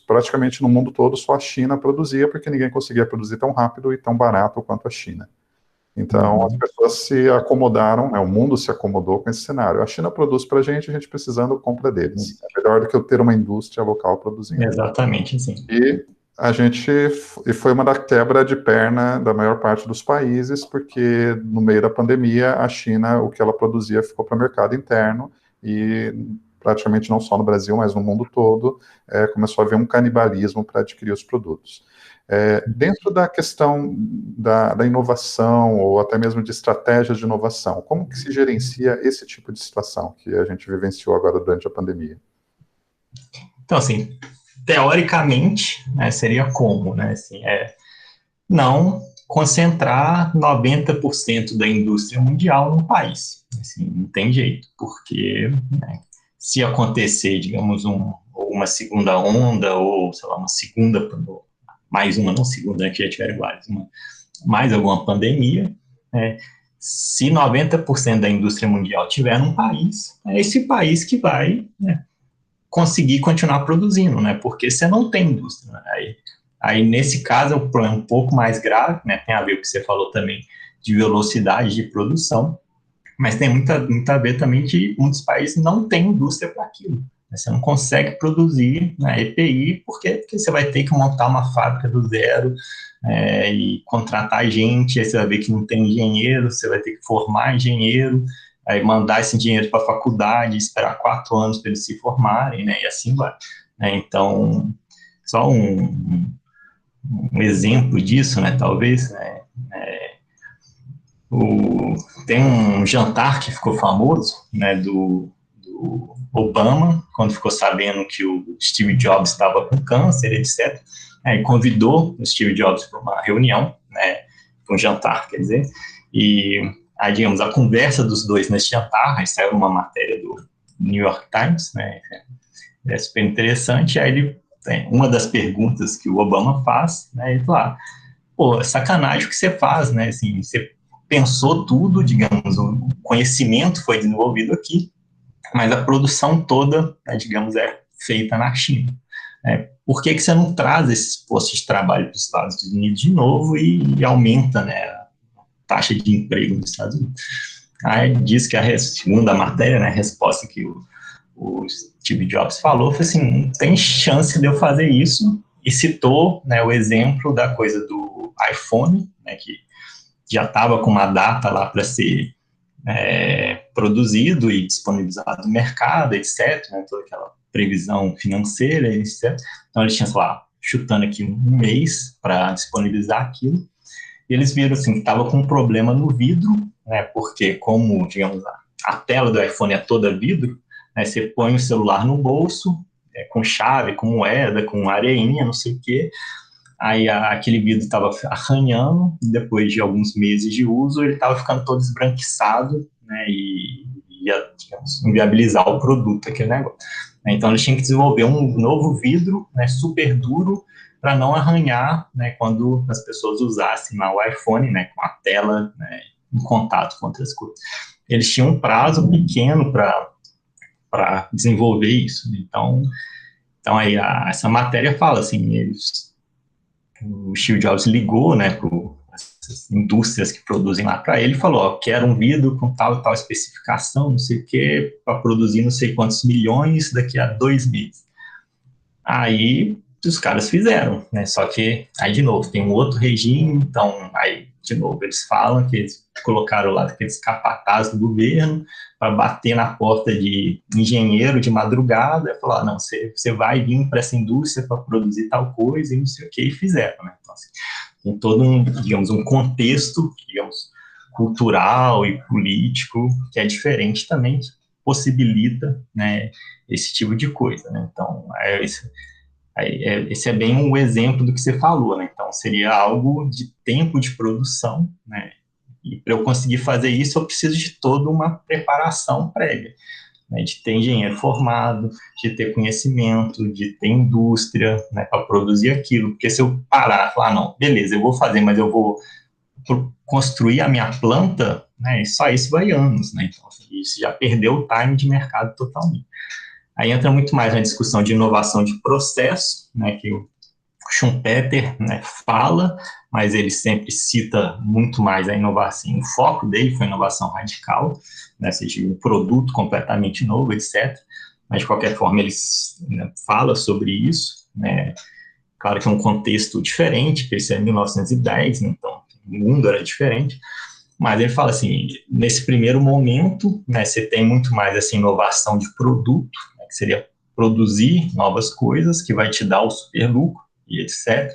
Praticamente no mundo todo só a China produzia, porque ninguém conseguia produzir tão rápido e tão barato quanto a China. Então, as pessoas se acomodaram, né, o mundo se acomodou com esse cenário. A China produz para a gente precisando compra deles. É melhor do que eu ter uma indústria local produzindo. Exatamente, sim. E foi uma da quebra de perna da maior parte dos países, porque no meio da pandemia, a China, o que ela produzia ficou para o mercado interno, e praticamente não só no Brasil, mas no mundo todo, começou a haver um canibalismo para adquirir os produtos. Dentro da questão da inovação, ou até mesmo de estratégias de inovação, como que se gerencia esse tipo de situação que a gente vivenciou agora durante a pandemia? Então, assim, teoricamente, né, seria como, né, assim, não concentrar 90% da indústria mundial no país. Assim, não tem jeito, porque, né, se acontecer, digamos, uma segunda onda, ou, sei lá, uma segunda, mais uma, não segunda, que já tiveram várias, mais alguma pandemia, se 90% da indústria mundial tiver num país, é esse país que vai, né, conseguir continuar produzindo, né? Porque você não tem indústria. Né? Aí, nesse caso, é um problema um pouco mais grave, né? Tem a ver com o que você falou também de velocidade de produção, mas tem muito a ver também que muitos países não têm indústria para aquilo. Né? Você não consegue produzir, né, EPI porque você vai ter que montar uma fábrica do zero, e contratar gente, aí você vai ver que não tem engenheiro, você vai ter que formar engenheiro, aí mandar esse dinheiro para a faculdade, esperar 4 anos para eles se formarem, né, e assim vai. Né, então, só um exemplo disso, né, talvez, né, tem um jantar que ficou famoso, né, do Obama, quando ficou sabendo que o Steve Jobs estava com câncer, etc. Aí convidou o Steve Jobs para uma reunião, né, para um jantar, quer dizer, e aí, digamos, a conversa dos dois nesse jantar, aí saiu uma matéria do New York Times, né, é super interessante, aí ele tem uma das perguntas que o Obama faz, né, ele fala, pô, sacanagem o que você faz, né, assim, você pensou tudo, digamos, o conhecimento foi desenvolvido aqui, mas a produção toda, né, digamos, é feita na China. Por que você não traz esses postos de trabalho para os Estados Unidos de novo e aumenta, né, a taxa de emprego nos Estados Unidos? Aí diz que segundo a matéria, né, a resposta que o Steve Jobs falou foi assim, não tem chance de eu fazer isso, e citou, né, o exemplo da coisa do iPhone, né, que já estava com uma data lá para ser produzido e disponibilizado no mercado, etc., né, toda aquela previsão financeira, etc. Então, eles tinham, sei lá, chutando aqui um mês para disponibilizar aquilo, e eles viram, assim, que estava com um problema no vidro, né, porque como, digamos, a tela do iPhone é toda vidro, né, você põe o celular no bolso, com chave, com moeda, com areinha, não sei o quê, aí aquele vidro estava arranhando, depois de alguns meses de uso, ele estava ficando todo esbranquiçado, né, e ia, digamos, inviabilizar o produto, aquele negócio. Então, eles tinham que desenvolver um novo vidro, né, super duro, para não arranhar, né, quando as pessoas usassem lá o iPhone, né, com a tela, né, em contato com outras coisas. Eles tinham um prazo pequeno para desenvolver isso. Então aí essa matéria fala assim, o Steve Jobs ligou, né, para essas indústrias que produzem lá para ele e falou, ó, quero um vidro com tal e tal especificação, não sei o quê, para produzir não sei quantos milhões daqui a 2 meses. Aí os caras fizeram, né, só que aí de novo tem um outro regime, então aí de novo eles falam que eles colocaram lá aqueles capatazes do governo para bater na porta de engenheiro de madrugada e falar, não, você vai vir para essa indústria para produzir tal coisa e não sei o que, e fizeram, né? Então, assim, tem todo um, digamos, um contexto, digamos, cultural e político que é diferente também, que possibilita, né, esse tipo de coisa, né? Então, esse é bem um exemplo do que você falou, né? Então, seria algo de tempo de produção, né? E para eu conseguir fazer isso, eu preciso de toda uma preparação prévia, né? De ter engenheiro formado, de ter conhecimento, de ter indústria, né, para produzir aquilo. Porque se eu parar e falar, não, beleza, eu vou fazer, mas eu vou construir a minha planta, né, só isso vai anos, né? Então, isso já perdeu o time de mercado totalmente. Aí entra muito mais na discussão de inovação de processo, né, que o Schumpeter, né, fala, mas ele sempre cita muito mais a inovação. O foco dele foi a inovação radical, né, seja um produto completamente novo, etc. Mas, de qualquer forma, ele, né, fala sobre isso, né. Claro que é um contexto diferente, porque isso é 1910, então o mundo era diferente, mas ele fala assim, nesse primeiro momento, né, você tem muito mais essa inovação de produto, né, que seria produzir novas coisas, que vai te dar o super lucro, e etc.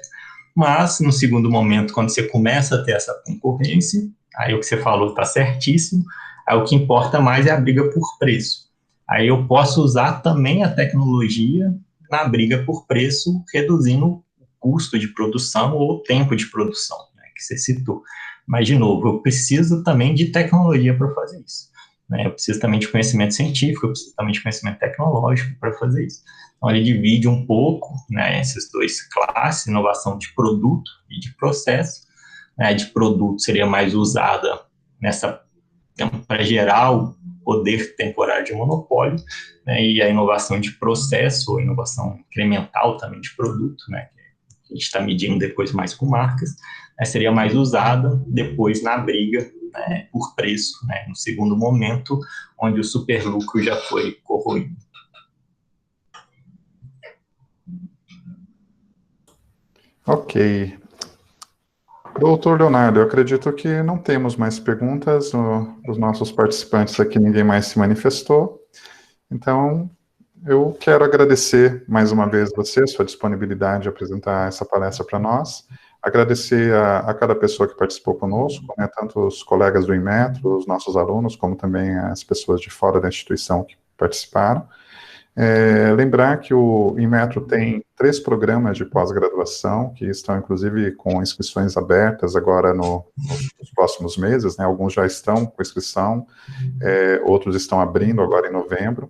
Mas, no segundo momento, quando você começa a ter essa concorrência, aí o que você falou está certíssimo, aí o que importa mais é a briga por preço. Aí eu posso usar também a tecnologia na briga por preço, reduzindo o custo de produção ou o tempo de produção, né, que você citou. Mas, de novo, eu preciso também de tecnologia para fazer isso, né? Eu preciso também de conhecimento científico, eu preciso também de conhecimento tecnológico para fazer isso. Então, ele divide um pouco, né, essas duas classes, inovação de produto e de processo. Né, de produto seria mais usada nessa, para gerar o poder temporário de monopólio, né, e a inovação de processo, ou inovação incremental também de produto, né, que a gente está medindo depois mais com marcas, né, seria mais usada depois na briga, né, por preço, né, no segundo momento, onde o superlucro já foi corroído. Ok. Doutor Leonardo, eu acredito que não temos mais perguntas. Os nossos participantes aqui, ninguém mais se manifestou. Então, eu quero agradecer mais uma vez você, sua disponibilidade de apresentar essa palestra para nós, agradecer a cada pessoa que participou conosco, né, tanto os colegas do Inmetro, os nossos alunos, como também as pessoas de fora da instituição que participaram. Lembrar que o Inmetro tem 3 programas de pós-graduação, que estão, inclusive, com inscrições abertas agora nos próximos meses, né? Alguns já estão com inscrição, outros estão abrindo agora em novembro,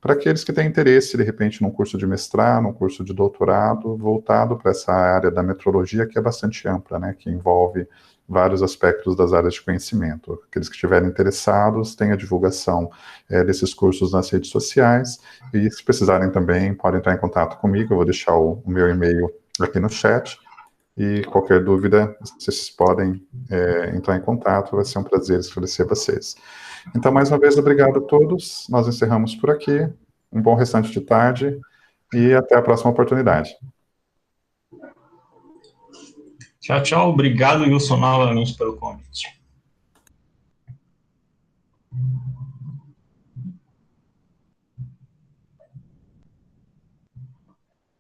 para aqueles que têm interesse, de repente, num curso de mestrado, num curso de doutorado, voltado para essa área da metrologia, que é bastante ampla, né? Que envolve vários aspectos das áreas de conhecimento. Aqueles que estiverem interessados, tem a divulgação desses cursos nas redes sociais, e se precisarem também, podem entrar em contato comigo, eu vou deixar o meu e-mail aqui no chat, e qualquer dúvida, vocês podem entrar em contato, vai ser um prazer esclarecer vocês. Então, mais uma vez, obrigado a todos, nós encerramos por aqui, um bom restante de tarde, e até a próxima oportunidade. Tchau, tchau. Obrigado, Wilson, novamente pelo convite.